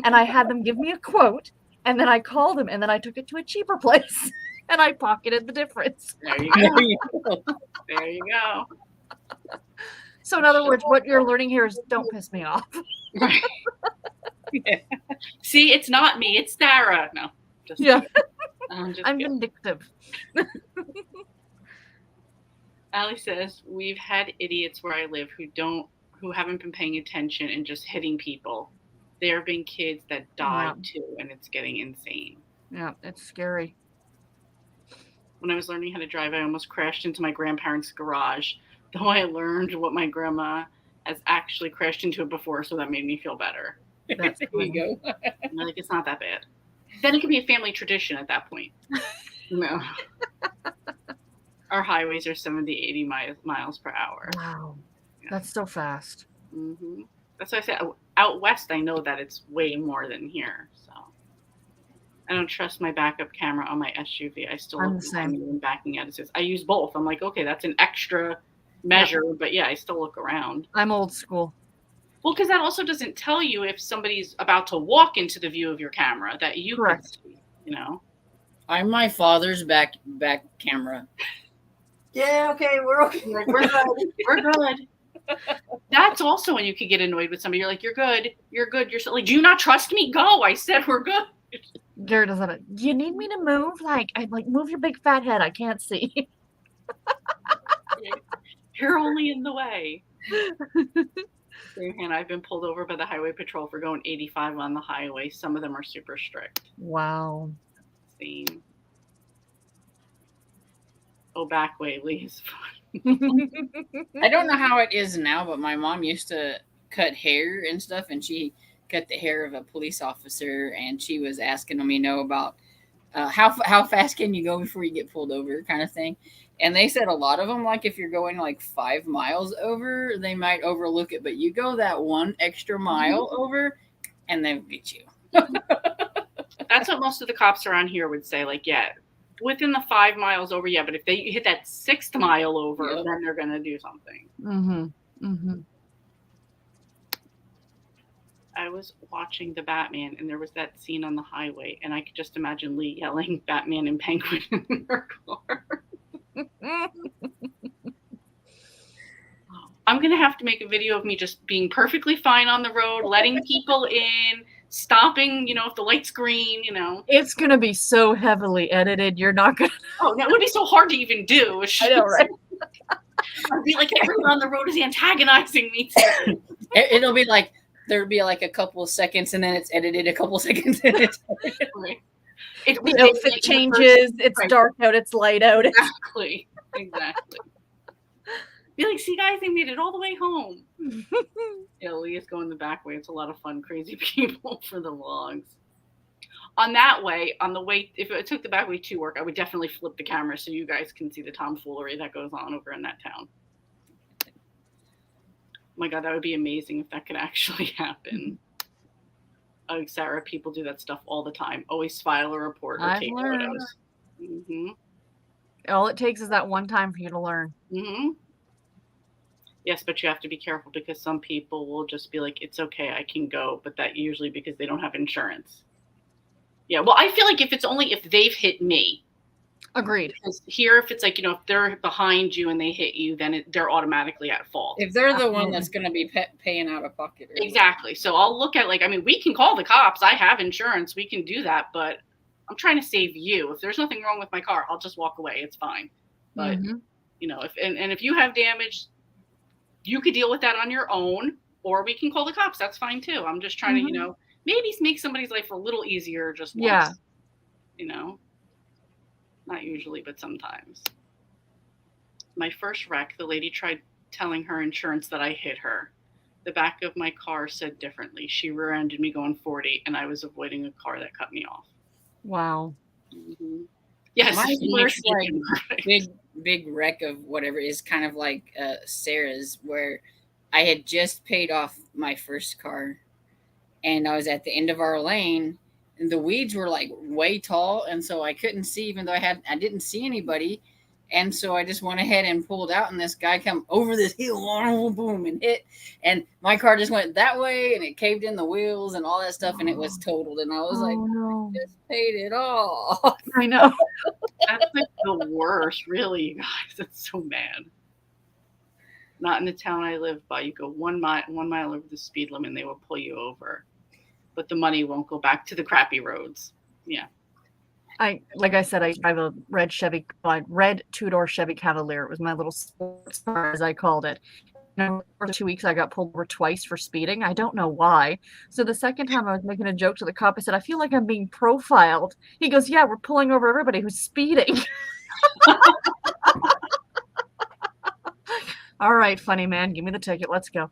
and I had them give me a quote, And then I called him, and then I took it to a cheaper place, and I pocketed the difference. There you There go. you go. There you go. So in other words, what you're learning here is don't piss me off. Right. Yeah. See, it's not me. It's Sarah. No, just Yeah. kidding. I'm just I'm kidding. vindictive. Allie says, we've had idiots where I live who haven't been paying attention and just hitting people. There have been kids that died too, and it's getting insane. Yeah, it's scary. When I was learning how to drive, I almost crashed into my grandparents' garage, though I learned what my grandma has actually crashed into it before, so that made me feel better. That's There funny. you go. I'm like, it's not that bad. Then it could be a family tradition at that point. No. Our highways are 70, 80 miles per hour. Wow. Yeah. That's so fast. Mm-hmm. That's why I said out west, I know that it's way more than here. So I don't trust my backup camera on my SUV. I still I'm look the same. when backing out. It says I use both. I'm like, okay, that's an extra measure, but yeah, I still look around. I'm old school. Well, because that also doesn't tell you if somebody's about to walk into the view of your camera that you Correct. could see, you know. I'm my father's back camera. Yeah, okay, we're okay. You're like, we're good. We're good. That's also when you could get annoyed with somebody. You're like, you're good. You're good. You're so, like, do you not trust me? Go. I said we're good. Garrett does that. Do you need me to move? I move your big fat head. I can't see. You're only in the way. And I've been pulled over by the highway patrol for going 85 on the highway. Some of them are super strict. Wow. Same. Oh, back way, Lee is I don't know how it is now, but my mom used to cut hair and stuff, and she cut the hair of a police officer, and she was asking me, about how fast can you go before you get pulled over, kind of thing. And they said a lot of them, like if you're going like 5 miles over, they might overlook it, but you go that one extra mile over, and they'll get you. That's what most of the cops around here would say. Like, yeah, within the 5 miles over, yeah, but if they hit that 6th mile over, Yep. then they're gonna do something. Mm-hmm. Mm-hmm. I was watching the Batman, and there was that scene on the highway, and I could just imagine Lee yelling "Batman and Penguin" in her car. I'm gonna have to make a video of me just being perfectly fine on the road, letting people in, stopping, if the light's green, It's gonna be so heavily edited. You're not gonna. Oh, that would be so hard to even do. I know, right? I'd be like, everyone on the road is antagonizing me too. It'll be like there'll be like a couple of seconds, and then it's edited a couple of seconds. And it's Right. The outfit changes. It's right. dark out. It's light out. Exactly. Be like, see, guys, they made it all the way home. Yeah, Leah's going the back way. It's a lot of fun, crazy people for the vlogs. On that way, on the way, if it took the back way to work, I would definitely flip the camera so you guys can see the tomfoolery that goes on over in that town. Oh my God, that would be amazing if that could actually happen. Oh, Sarah, people do that stuff all the time. Always file a report or take photos. Mm-hmm. All it takes is that one time for you to learn. Mm-hmm. Yes, but you have to be careful because some people will just be like, it's okay, I can go. But that usually because they don't have insurance. Yeah, well, I feel like if they've hit me. Agreed. Because here, if it's like, if they're behind you and they hit you, then they're automatically at fault. if they're the one that's going to be paying out of pocket. Exactly. So I'll look at we can call the cops. I have insurance. We can do that. But I'm trying to save you. If there's nothing wrong with my car, I'll just walk away. It's fine. But, if you have damage, you could deal with that on your own, or we can call the cops. That's fine too. I'm just trying to, maybe make somebody's life a little easier just once. Yeah. Not usually, but sometimes. My first wreck, the lady tried telling her insurance that I hit her. The back of my car said differently. She rear-ended me going 40, and I was avoiding a car that cut me off. Wow. Mm-hmm. Yes. My first big wreck of whatever is kind of like Sarah's, where I had just paid off my first car, and I was at the end of our lane, and the weeds were like way tall, and so I couldn't see, even though I didn't see anybody, And so I just went ahead and pulled out, and this guy come over this hill, boom, and hit. And my car just went that way, and it caved in the wheels and all that stuff, and it was totaled. And I was like, no. I just paid it all. I know. That's like the worst, really, you guys. It's so bad. Not in the town I live by. You go 1 mile over the speed limit, and they will pull you over. But the money won't go back to the crappy roads. Yeah. Like I said, I have a red two-door Chevy Cavalier. It was my little sports car, as I called it. For 2 weeks, I got pulled over twice for speeding. I don't know why. So the second time I was making a joke to the cop, I said, I feel like I'm being profiled. He goes, yeah, we're pulling over everybody who's speeding. All right, funny man, give me the ticket. Let's go.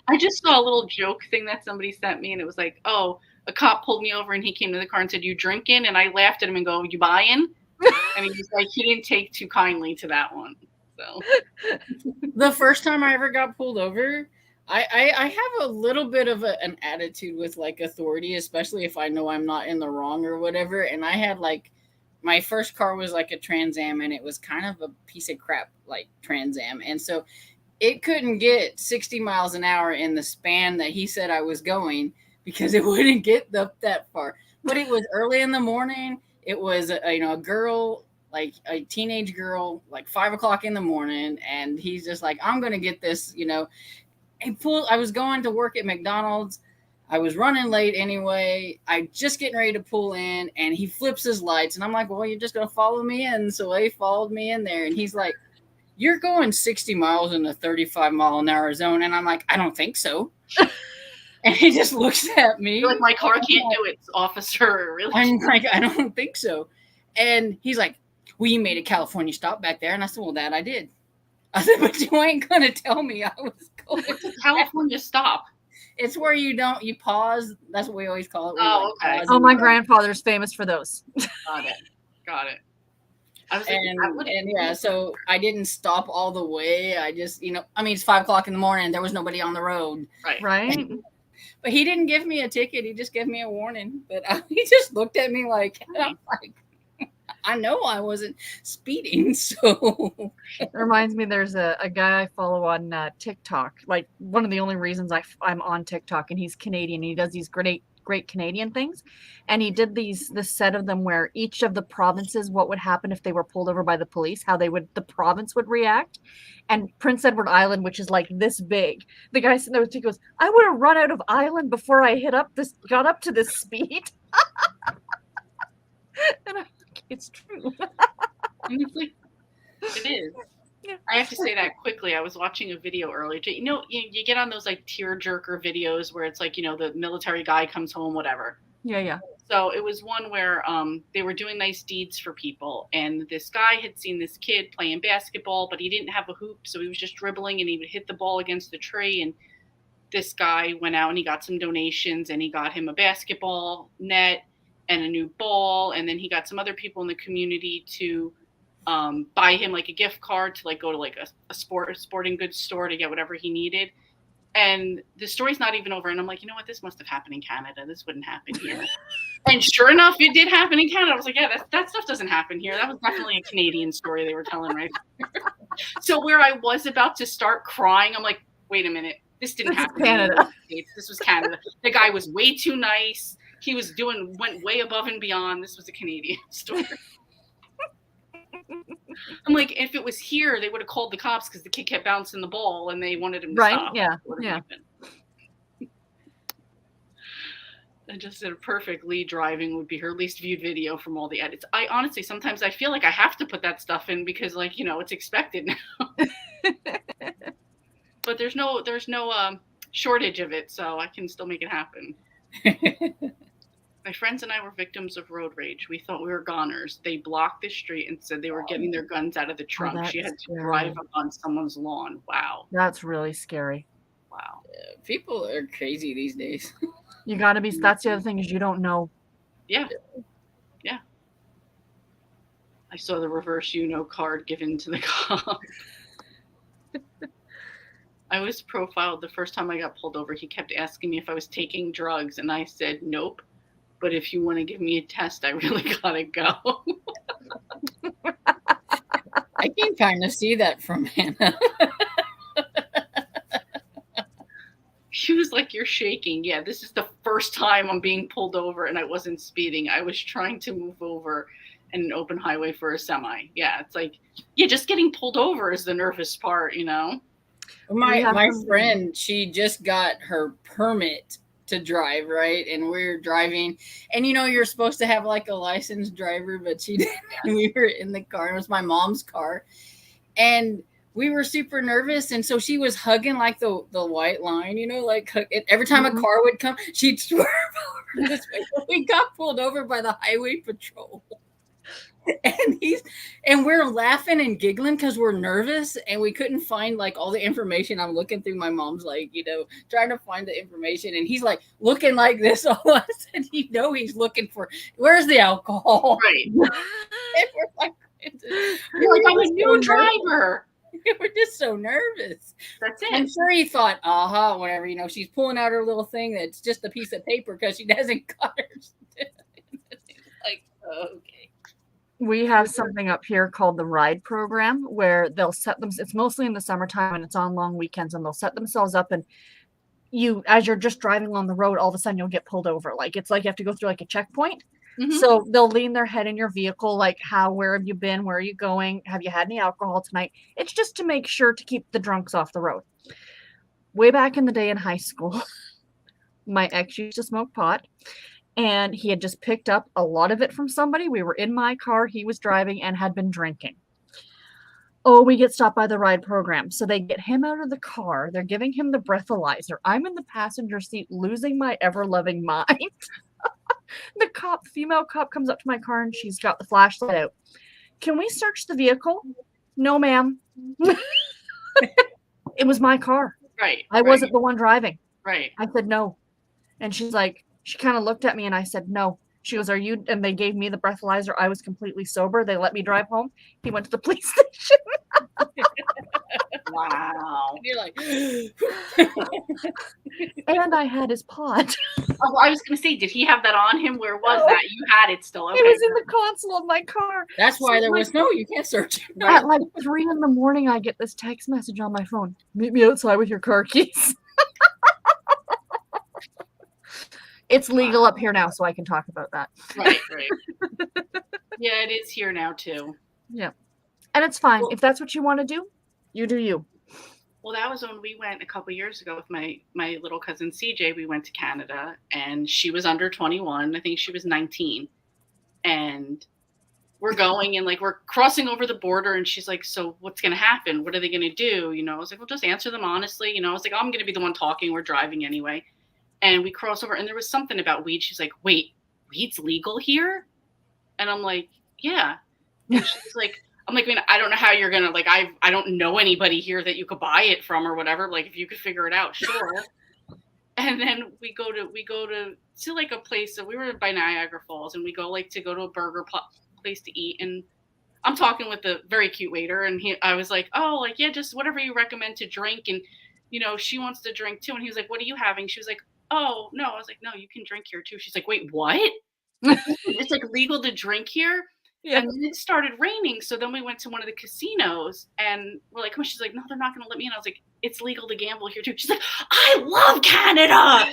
I just saw a little joke thing that somebody sent me, and it was like, oh, a cop pulled me over, and he came to the car and said, you drinking? And I laughed at him and go, you buying? And he was like, he didn't take too kindly to that one. So the first time I ever got pulled over, I have a little bit of an attitude with like authority, especially if I know I'm not in the wrong or whatever. And I had like, my first car was like a Trans Am, and it was kind of a piece of crap like Trans Am. And so it couldn't get 60 miles an hour in the span that he said I was going because it wouldn't get that far. But it was early in the morning. It was a girl, like a teenage girl, like 5 o'clock in the morning. And he's just like, I'm going to get this, I was going to work at McDonald's. I was running late anyway. I just getting ready to pull in, and he flips his lights, and I'm like, well, you're just going to follow me in. So he followed me in there, and he's like, you're going 60 miles in a 35-mile-an-hour zone. And I'm like, I don't think so. And he just looks at me. You're like, my car can't do it, officer. Really? I'm like, I don't think so. And he's like, well, you made a California stop back there. And I said, well, that I did. I said, but you ain't going to tell me I was going. What's a California stop? It's where you pause. That's what we always call it. Oh, okay. Oh, my grandfather's famous for those. Got it. I was like, so I didn't stop all the way. I just, it's 5 o'clock in the morning. There was nobody on the road. Right. But he didn't give me a ticket. He just gave me a warning. But he just looked at me like, and I'm like, I know I wasn't speeding. So it reminds me, there's a guy I follow on TikTok. Like, one of the only reasons I'm on TikTok, and he's Canadian. He does these great Canadian things. And he did this set of them where each of the provinces, what would happen if they were pulled over by the police, how the province would react. And Prince Edward Island, which is like this big, the guy sitting there with, he goes, I would have run out of island before I got up to this speed. And I'm like, it's true. It is. Yeah. I have to say that quickly. I was watching a video earlier. You get on those like tearjerker videos where it's like, the military guy comes home, whatever. Yeah. So it was one where they were doing nice deeds for people. And this guy had seen this kid playing basketball, but he didn't have a hoop. So he was just dribbling, and he would hit the ball against the tree. And this guy went out and he got some donations, and he got him a basketball net and a new ball. And then he got some other people in the community to buy him like a gift card to like go to like a sporting goods store to get whatever he needed. And the story's not even over. And I'm like, you know what? This must have happened in Canada. This wouldn't happen here. And sure enough, it did happen in Canada. I was like, yeah, that stuff doesn't happen here. That was definitely a Canadian story they were telling, right? So where I was about to start crying, I'm like, wait a minute. This didn't happen in the United States. This was Canada. The guy was way too nice. He went way above and beyond. This was a Canadian story. I'm like, if it was here, they would have called the cops because the kid kept bouncing the ball and they wanted him to stop. Yeah. I just said perfect lead driving would be her least viewed video from all the edits. I honestly, sometimes I feel like I have to put that stuff in because it's expected now. But there's no shortage of it, so I can still make it happen. My friends and I were victims of road rage. We thought we were goners. They blocked the street and said they were getting their guns out of the trunk. She had to drive up on someone's lawn. Wow. That's really scary. Wow. People are crazy these days. You got to be. That's the other thing, is you don't know. Yeah. I saw the reverse card given to the cop. I was profiled the first time I got pulled over. He kept asking me if I was taking drugs, and I said nope. But if you want to give me a test, I really gotta go. I can kind of see that from Hannah. She was like, "You're shaking." Yeah, this is the first time I'm being pulled over, and I wasn't speeding. I was trying to move over in an open highway for a semi. Yeah, it's like, yeah, just getting pulled over is the nervous part, you know? My friend, she just got her permit to drive, right? And we're driving, and you're supposed to have like a licensed driver, but she didn't. We were in the car. It was my mom's car, and we were super nervous, and so she was hugging like the white line, like every time a car would come, she'd swerve over this way. We got pulled over by the highway patrol. And we're laughing and giggling because we're nervous and we couldn't find like all the information. I'm looking through my mom's trying to find the information, and he's like looking like this all of us, and he's looking for where's the alcohol. Right. And we're like, I'm a new driver. We're just so nervous. That's it. I'm sure he thought, whatever, she's pulling out her little thing that's just a piece of paper because she hasn't got hers. Like, okay. We have something up here called the ride program where they'll set them. It's mostly in the summertime and it's on long weekends, and they'll set themselves up, and as you're just driving along the road, all of a sudden you'll get pulled over. Like it's like you have to go through like a checkpoint. Mm-hmm. So they'll lean their head in your vehicle, like where have you been? Where are you going? Have you had any alcohol tonight? It's just to make sure to keep the drunks off the road. Way back in the day in high school, my ex used to smoke pot. And he had just picked up a lot of it from somebody. We were in my car. He was driving and had been drinking. Oh, we get stopped by the ride program. So they get him out of the car. They're giving him the breathalyzer. I'm in the passenger seat, losing my ever-loving mind. The female cop comes up to my car and she's got the flashlight out. Can we search the vehicle? No, ma'am. It was my car. Right. I wasn't the one driving. Right. I said no. And she's like, she kind of looked at me and I said, no. She goes, are you? And they gave me the breathalyzer. I was completely sober. They let me drive home. He went to the police station. Wow. And you're like, and I had his pot. Oh, I was going to say, did he have that on him? Where was that? You had it still. Okay. It was in the console of my car. That's why there was you can't search it. Right? At like 3 a.m, I get this text message on my phone. Meet me outside with your car keys. It's legal up here now, so I can talk about that. Right. Yeah, it is here now, too. Yeah. And it's fine. Well, if that's what you want to do, you do you. Well, that was when we went a couple years ago with my little cousin CJ. We went to Canada, and she was under 21. I think she was 19. And we're going, and like we're crossing over the border, and she's like, so what's going to happen? What are they going to do? I was like, well, just answer them honestly. I was like, I'm going to be the one talking. We're driving anyway. And we cross over, and there was something about weed. She's like, wait, weed's legal here? And I'm like, yeah. And she's like, I mean, I don't know how you're going to, like, I don't know anybody here that you could buy it from or whatever. Like, if you could figure it out, sure. And then we go to like a place. So we were by Niagara Falls, and we go to go to a burger place to eat. And I'm talking with the very cute waiter, and I was like, oh, like, yeah, just whatever you recommend to drink. And, she wants to drink too. And he was like, what are you having? She was like, oh, no. I was like, no, you can drink here too. She's like, wait, what? It's like legal to drink here? Yeah. And then it started raining. So then we went to one of the casinos, and we're like, come on. She's like, no, they're not going to let me in. I was like, it's legal to gamble here too. She's like, I love Canada.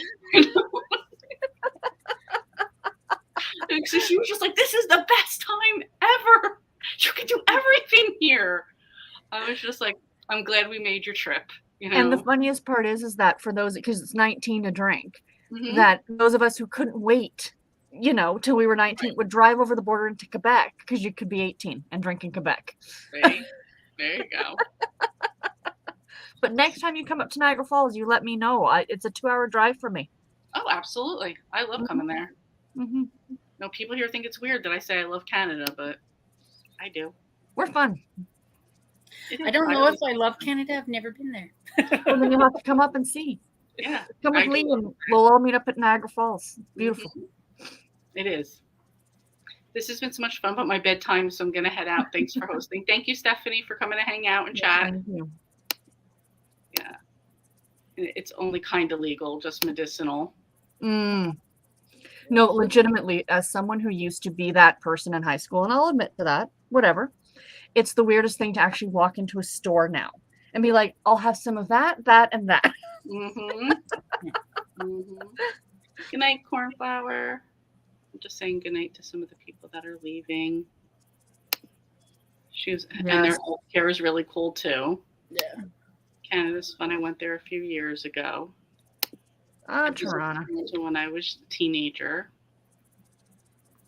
So she was just like, this is the best time ever. You can do everything here. I was just like, I'm glad we made your trip. And the funniest part is that for those, because it's 19 to drink, that those of us who couldn't wait, till we were 19 would drive over the border into Quebec because you could be 18 and drink in Quebec. Right. There you go. But next time you come up to Niagara Falls, you let me know. It's a 2-hour drive for me. Oh, absolutely. I love coming there. Mm-hmm. No, people here think it's weird that I say I love Canada, but I do. We're fun. I don't know if I love Canada. I've never been there. Well, then you'll have to come up and see. Yeah. Come with me and we'll all meet up at Niagara Falls. Beautiful. It is. This has been so much fun, but my bedtime, so I'm going to head out. Thanks for hosting. Thank you, Stephanie, for coming to hang out and chat. Thank you. Yeah. It's only kind of legal, just medicinal. No, legitimately, as someone who used to be that person in high school, and I'll admit to that, whatever, it's the weirdest thing to actually walk into a store now and be like, I'll have some of that, that, and that. Mm-hmm. Mm-hmm. Good night, Cornflower. I'm just saying good night to some of the people that are leaving. And their Yes. healthcare is really cool too. Yeah. Canada's fun. I went there a few years ago. Toronto. When I was a teenager.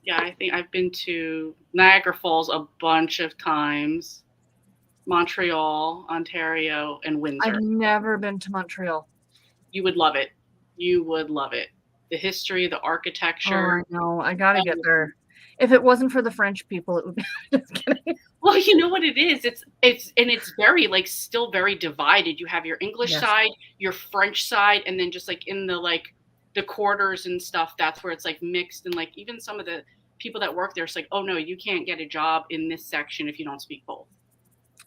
Yeah, I think I've been to Niagara Falls a bunch of times. Montreal, Ontario, and Windsor. I've never been to Montreal. You would love it. You would love it. The history, the architecture. Oh, I know. I gotta get there. If it wasn't for the French people, it would be. Just kidding. Well, you know what it is. It's very like still very divided. You have your English Yes. side, your French side, and then just like in the quarters and stuff. That's where it's like mixed, and like even some of the people that work there, it's like, oh no, you can't get a job in this section if you don't speak both.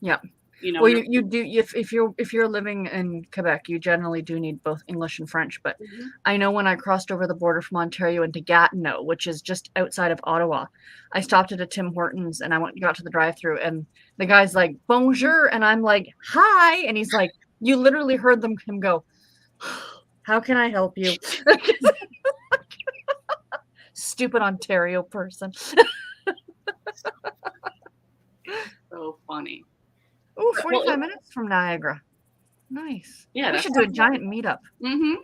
Yeah. You know. Well, you do if you're living in Quebec, you generally do need both English and French. But I know when I crossed over the border from Ontario into Gatineau, which is just outside of Ottawa, I stopped at a Tim Hortons and I got to the drive-through, and the guy's like, "Bonjour," and I'm like, "Hi," and he's like, "You literally heard him go, how can I help you?" Stupid Ontario person. So funny. Oh, 45 minutes from Niagara. Nice. Yeah, we should do a giant meetup. Mm-hmm.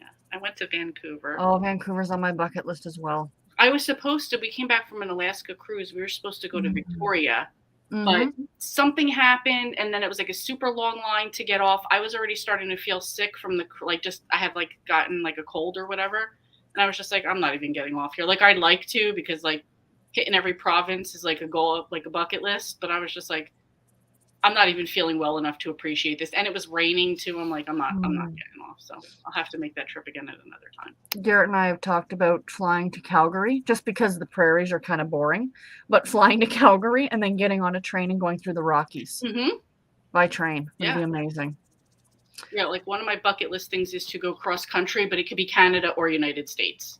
Yeah, I went to Vancouver. Oh, Vancouver's on my bucket list as well. We came back from an Alaska cruise. We were supposed to go to Victoria, but something happened, and then it was like a super long line to get off. I was already starting to feel sick from I had like gotten like a cold or whatever, and I was just like, I'm not even getting off here. Like I'd like to, because like hitting every province is like a goal, like a bucket list, but I was just like, I'm not even feeling well enough to appreciate this. And it was raining too. I'm like, I'm not getting off. So I'll have to make that trip again at another time. Garrett and I have talked about flying to Calgary just because the prairies are kind of boring, but flying to Calgary and then getting on a train and going through the Rockies by train would be amazing. Yeah. Like one of my bucket list things is to go cross country, but it could be Canada or United States.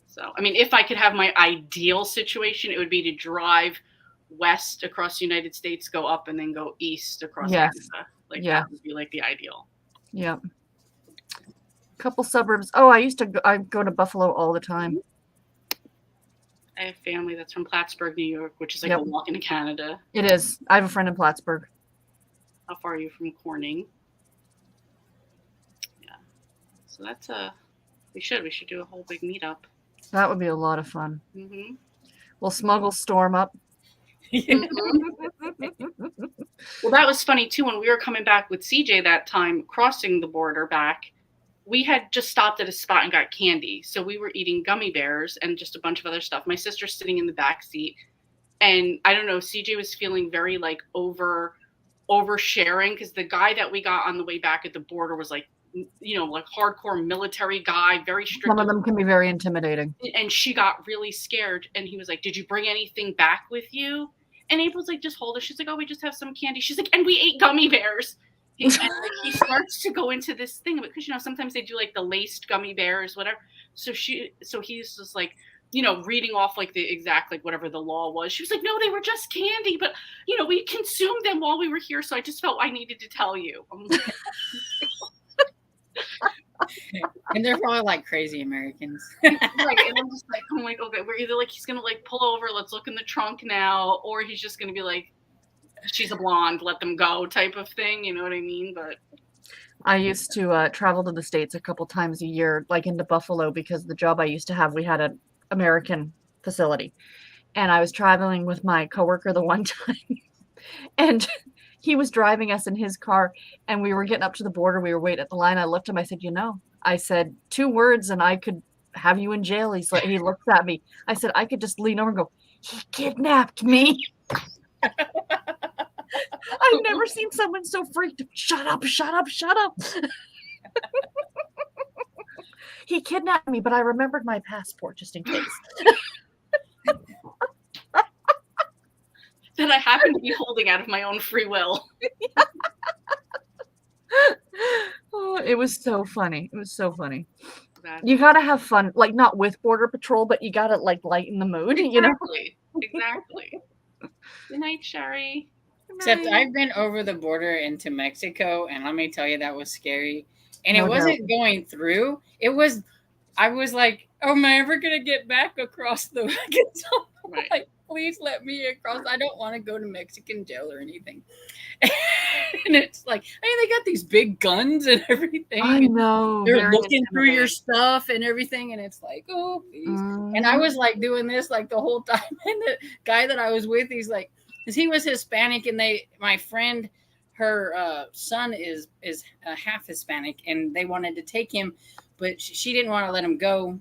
So, I mean, if I could have my ideal situation, it would be to drive west across the United States, go up, and then go east across Canada. Like that would be like the ideal. Yeah. Couple suburbs. Oh, I go to Buffalo all the time. I have family that's from Plattsburgh, New York, which is like a walk into Canada. It is. I have a friend in Plattsburgh. How far are you from Corning? Yeah. So that's we should do a whole big meetup. That would be a lot of fun. Mm-hmm. We'll smuggle Storm up. Well, that was funny too. When we were coming back with CJ that time, crossing the border back, we had just stopped at a spot and got candy. So we were eating gummy bears and just a bunch of other stuff. My sister's sitting in the back seat, and I don't know, CJ was feeling very like oversharing, because the guy that we got on the way back at the border was like, you know, like hardcore military guy, very strict. Some of them can be very intimidating. And she got really scared, and he was like, "Did you bring anything back with you?" And April's like, "Just hold it." She's like, "Oh, we just have some candy." She's like, "And we ate gummy bears." And like, he starts to go into this thing, because you know sometimes they do like the laced gummy bears, whatever. So he's just like, you know, reading off like the exact like whatever the law was. She was like, "No, they were just candy, but you know we consumed them while we were here, so I just felt I needed to tell you." I'm like, And they're probably like crazy Americans. right. And I'm like, okay, we're either like he's gonna like pull over, let's look in the trunk now, or he's just gonna be like, she's a blonde, let them go type of thing. You know what I mean? But I used to travel to the States a couple times a year, like into Buffalo, because the job I used to have, we had an American facility. And I was traveling with my coworker the one time, and he was driving us in his car, and we were getting up to the border. We were waiting at the line. I looked at him. I said, I said 2 words and I could have you in jail. He looked at me. I said, I could just lean over and go, "He kidnapped me." I've never seen someone so freaked. Shut up, shut up, shut up. He kidnapped me, but I remembered my passport just in case. that I happen to be holding out of my own free will. Oh, it was so funny. It was so funny. You gotta have fun, like not with Border Patrol, but you gotta like lighten the mood, you know? Exactly. Good night, Sherry. Except I've been over the border into Mexico, and let me tell you, that was scary. And No it wasn't going through. I was like, oh, am I ever going to get back across the Right. like, please let me across. I don't want to go to Mexican jail or anything. And it's like, I mean, they got these big guns and everything. I and know. they're very looking through your intimidating. stuff and everything. And it's like, oh, please. Mhm. And I was like doing this like the whole time. And the guy that I was with, he's like, because he was Hispanic, and my friend, her son is half Hispanic, and they wanted to take him, but she didn't want to let him go,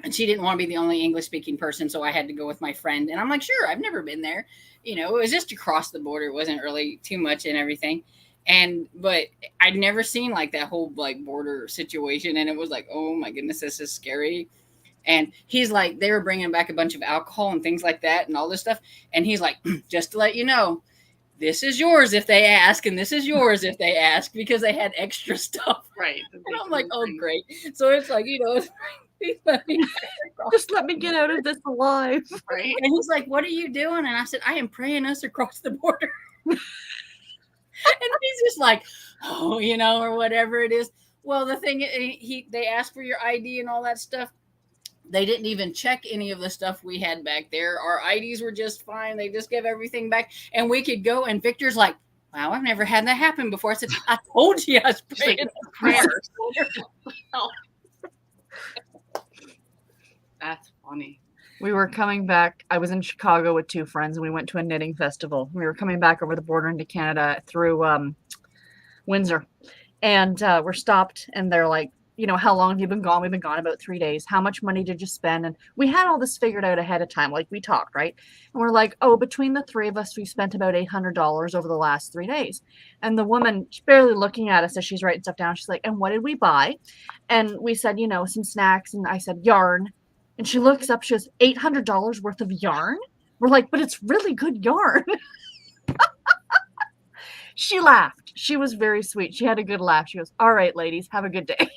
and she didn't want to be the only English speaking person, so I had to go with my friend. And I'm like, sure, I've never been there, it was just across the border. It wasn't really too much and everything, but I'd never seen like that whole like border situation, and it was like, oh my goodness, this is scary. And he's like, they were bringing back a bunch of alcohol and things like that and all this stuff. And he's like, just to let you know, this is yours if they ask, and this is yours if they ask, because they had extra stuff. Right. And I'm like, oh, great. So it's like, just let me get out of this alive. Right. And he's like, what are you doing? And I said, I am praying us across the border. And he's just like, oh, or whatever it is. Well, the thing, they asked for your ID and all that stuff. They didn't even check any of the stuff we had back there. Our IDs were just fine. They just gave everything back, and we could go. And Victor's like, wow, I've never had that happen before. I said, I told you I was praying. Prayers. That's funny. We were coming back. I was in Chicago with two friends, and we went to a knitting festival. We were coming back over the border into Canada through Windsor, and we're stopped, and they're like, how long have you been gone? We've been gone about 3 days. How much money did you spend? And we had all this figured out ahead of time. Like we talked, right? And we're like, oh, between the three of us, we spent about $800 over the last 3 days. And the woman, she's barely looking at us as she's writing stuff down. She's like, and what did we buy? And we said, some snacks. And I said, yarn. And she looks up, she goes, $800 worth of yarn? We're like, but it's really good yarn. She laughed. She was very sweet. She had a good laugh. She goes, all right, ladies, have a good day.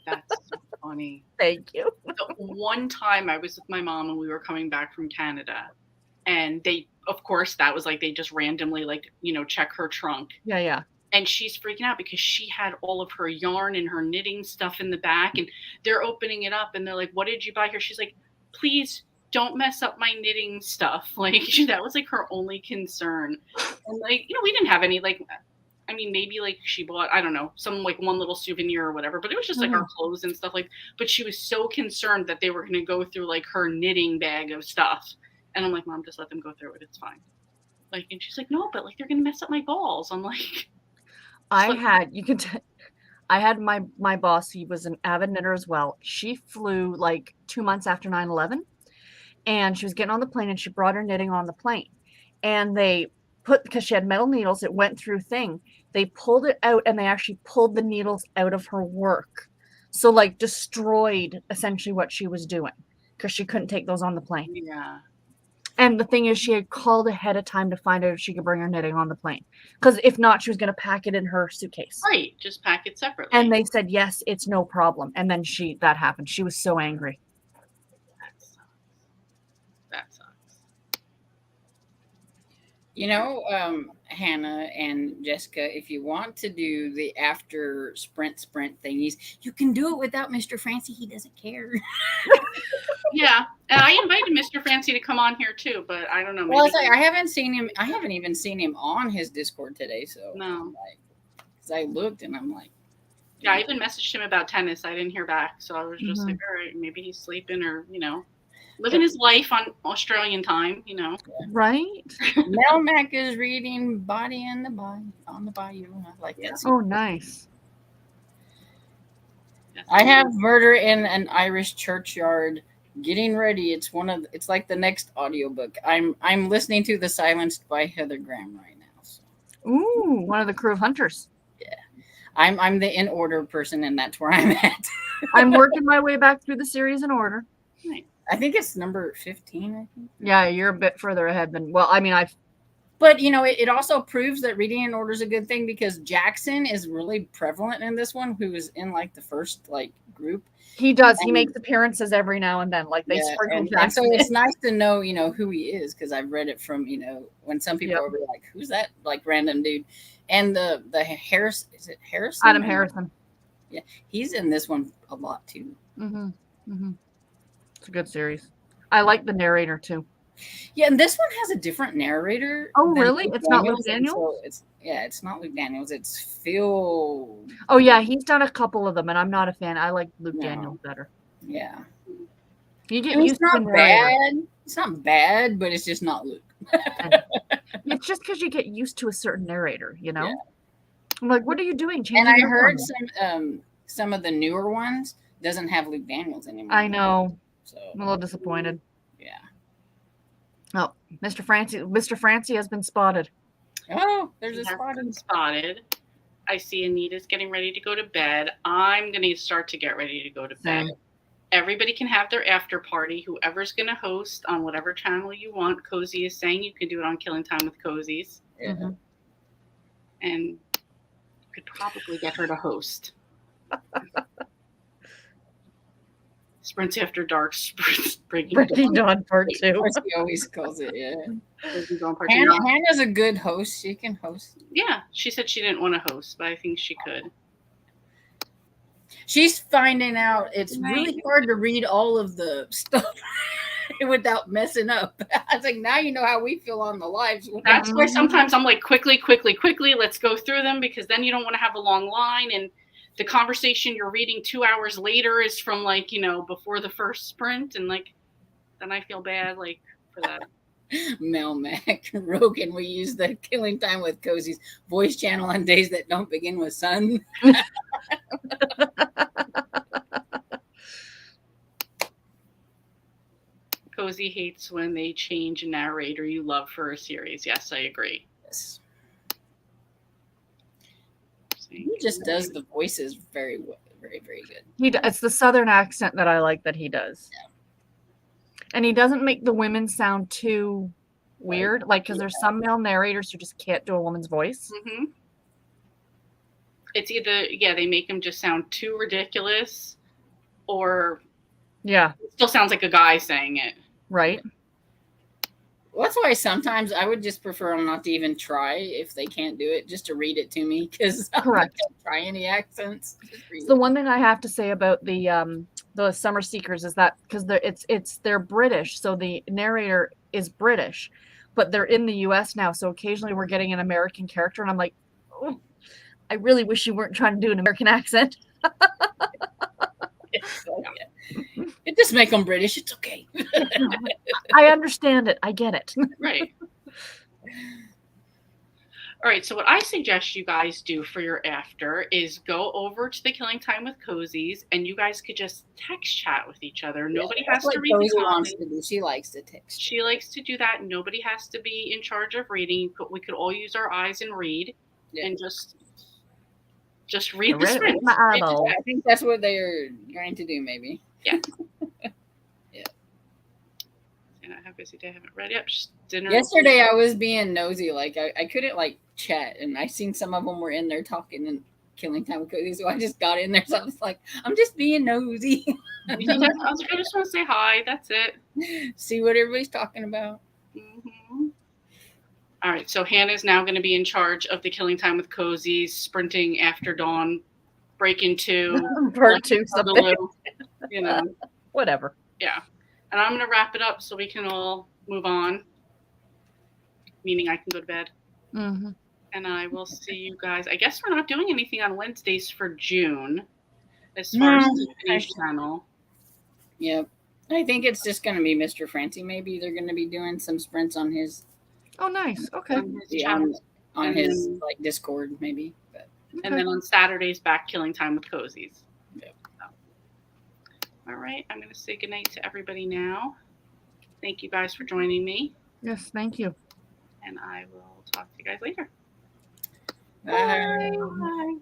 That's so funny. Thank you. The one time I was with my mom and we were coming back from Canada, and they, of course, that was like they just randomly check her trunk. Yeah. And she's freaking out because she had all of her yarn and her knitting stuff in the back, and they're opening it up and they're like, what did you buy here? She's like, please don't mess up my knitting stuff. Like that was like her only concern. And like, we didn't have any maybe like she bought, I don't know, some like one little souvenir or whatever, but it was just like our clothes and stuff but she was so concerned that they were going to go through like her knitting bag of stuff. And I'm like, Mom, just let them go through it. It's fine. Like, and she's like, no, but like, they're going to mess up my balls. I'm like, I had my boss, he was an avid knitter as well. She flew like 2 months after 9/11, and she was getting on the plane, and she brought her knitting on the plane. And because she had metal needles, it went through thing. They pulled it out, and they actually pulled the needles out of her work. So like destroyed essentially what she was doing because she couldn't take those on the plane. yeah. And the thing is, she had called ahead of time to find out if she could bring her knitting on the plane. Because if not, she was going to pack it in her suitcase. Right. Just pack it separately. And they said, yes, it's no problem. And then that happened. She was so angry. That sucks. Hannah and Jessica, if you want to do the after sprint thingies, you can do it without Mr. Francie. He doesn't care. Yeah. And I invited Mr. Francie to come on here too, but I don't know. Well, it's like, I haven't seen him. I haven't even seen him on his Discord today. So no, because I looked and I'm like, yeah, I even messaged him about tennis. I didn't hear back. So I was just like, all right, maybe he's sleeping or, living his life on Australian time, Right? Mel Mac is reading Body in the Bayou on the Bayou. I like that. Oh, nice. I have Murder in an Irish Churchyard getting ready. It's like the next audiobook. I'm listening to The Silenced by Heather Graham right now. So. Ooh, one of the crew of hunters. Yeah. I'm the in order person, and that's where I'm at. I'm working my way back through the series in order. I think it's number 15, I think. Yeah, you're a bit further ahead than, well, I mean, I've But it also proves that reading in order is a good thing, because Jackson is really prevalent in this one, who is in like the first like group. He does. He makes appearances every now and then. Like they sprinkle and Jackson. so it's nice to know, who he is, because I've read it from, when some people are like, who's that like random dude? And the Harris, is it Harrison? Adam Harrison. Yeah, he's in this one a lot too. It's a good series. I like the narrator too. Yeah, and this one has a different narrator. Oh, really? It's not Luke Daniels? So it's not Luke Daniels. It's Phil. Oh, yeah, he's done a couple of them, and I'm not a fan. I like Luke Daniels better. Yeah. You get used to the narrator. It's not bad, but it's just not Luke. It's just because you get used to a certain narrator, Yeah. I'm like, what are you doing? And I heard some of the newer ones doesn't have Luke Daniels anymore. I know. So I'm a little disappointed. Yeah. Oh, Mr. Francie has been spotted. Oh, there's He a has spot. been spotted. I see Anita's getting ready to go to bed. I'm going to start to get ready to go to bed. Same. Everybody can have their after party. Whoever's going to host on whatever channel you want. Cozy is saying you can do it on Killing Time with Cozies. Yeah. And you could probably get her to host. Sprints After Dark, Breaking Dawn Part 2. She always calls it, yeah. Part 2. Hannah's a good host. She can host. Yeah, she said she didn't want to host, but I think she could. She's finding out it's really hard to read all of the stuff without messing up. I was like, now you know how we feel on the lives. That's why sometimes I'm like, quickly, let's go through them, because then you don't want to have a long line, and the conversation you're reading 2 hours later is from like, before the first sprint, and like, then I feel bad like for that. Mel Mac Rogan, we use the Killing Time with Cozy's voice channel on days that don't begin with sun. Cozy hates when they change a narrator you love for a series. Yes, I agree. Yes. He just does the voices very, very, very good. It's the Southern accent that I like that he does. Yeah. And he doesn't make the women sound too weird, like, because there's some male narrators who just can't do a woman's voice. Mm-hmm. It's either, they make him just sound too ridiculous, or it still sounds like a guy saying it. Right. Well, that's why sometimes I would just prefer them not to even try if they can't do it, just to read it to me, because I can't try any accents. The one thing I have to say about the Summer Seekers is that because they're British, so the narrator is British, but they're in the U.S. now, so occasionally we're getting an American character, and I'm like, oh, I really wish you weren't trying to do an American accent. It just make them British. It's okay. I understand it. I get it. Right. All right. So what I suggest you guys do for your after is go over to the Killing Time with Cozies, and you guys could just text chat with each other. Nobody has to read the comments. She likes to text. She likes to do that. Nobody has to be in charge of reading. We could all use our eyes and read, and just read the script. I think that's what they're going to do, maybe. Yeah. Yeah. And I have busy day. I haven't read yet. Just dinner. Yesterday I was being nosy. Like I couldn't like chat, and I seen some of them were in there talking and Killing Time with Cody, so I just got in there. So I was like, I'm just being nosy. I just want to say hi. That's it. See what everybody's talking about. Mm-hmm. All right. So Hannah's now going to be in charge of the Killing Time with Cozies, Sprinting After Dawn, Break Into, Part 2, something. Whatever. Yeah. And I'm going to wrap it up so we can all move on. Meaning I can go to bed. Mm-hmm. And I will see you guys. I guess we're not doing anything on Wednesdays for June as far as the Tiffany's channel. Yep. I think it's just going to be Mr. Francie. Maybe they're going to be doing some sprints on his. Oh, nice. Okay. On his like Discord, maybe. But. Okay. And then on Saturdays, back Killing Time with Cozies. Yep. So. All right. I'm going to say goodnight to everybody now. Thank you guys for joining me. Yes, thank you. And I will talk to you guys later. Bye. Bye.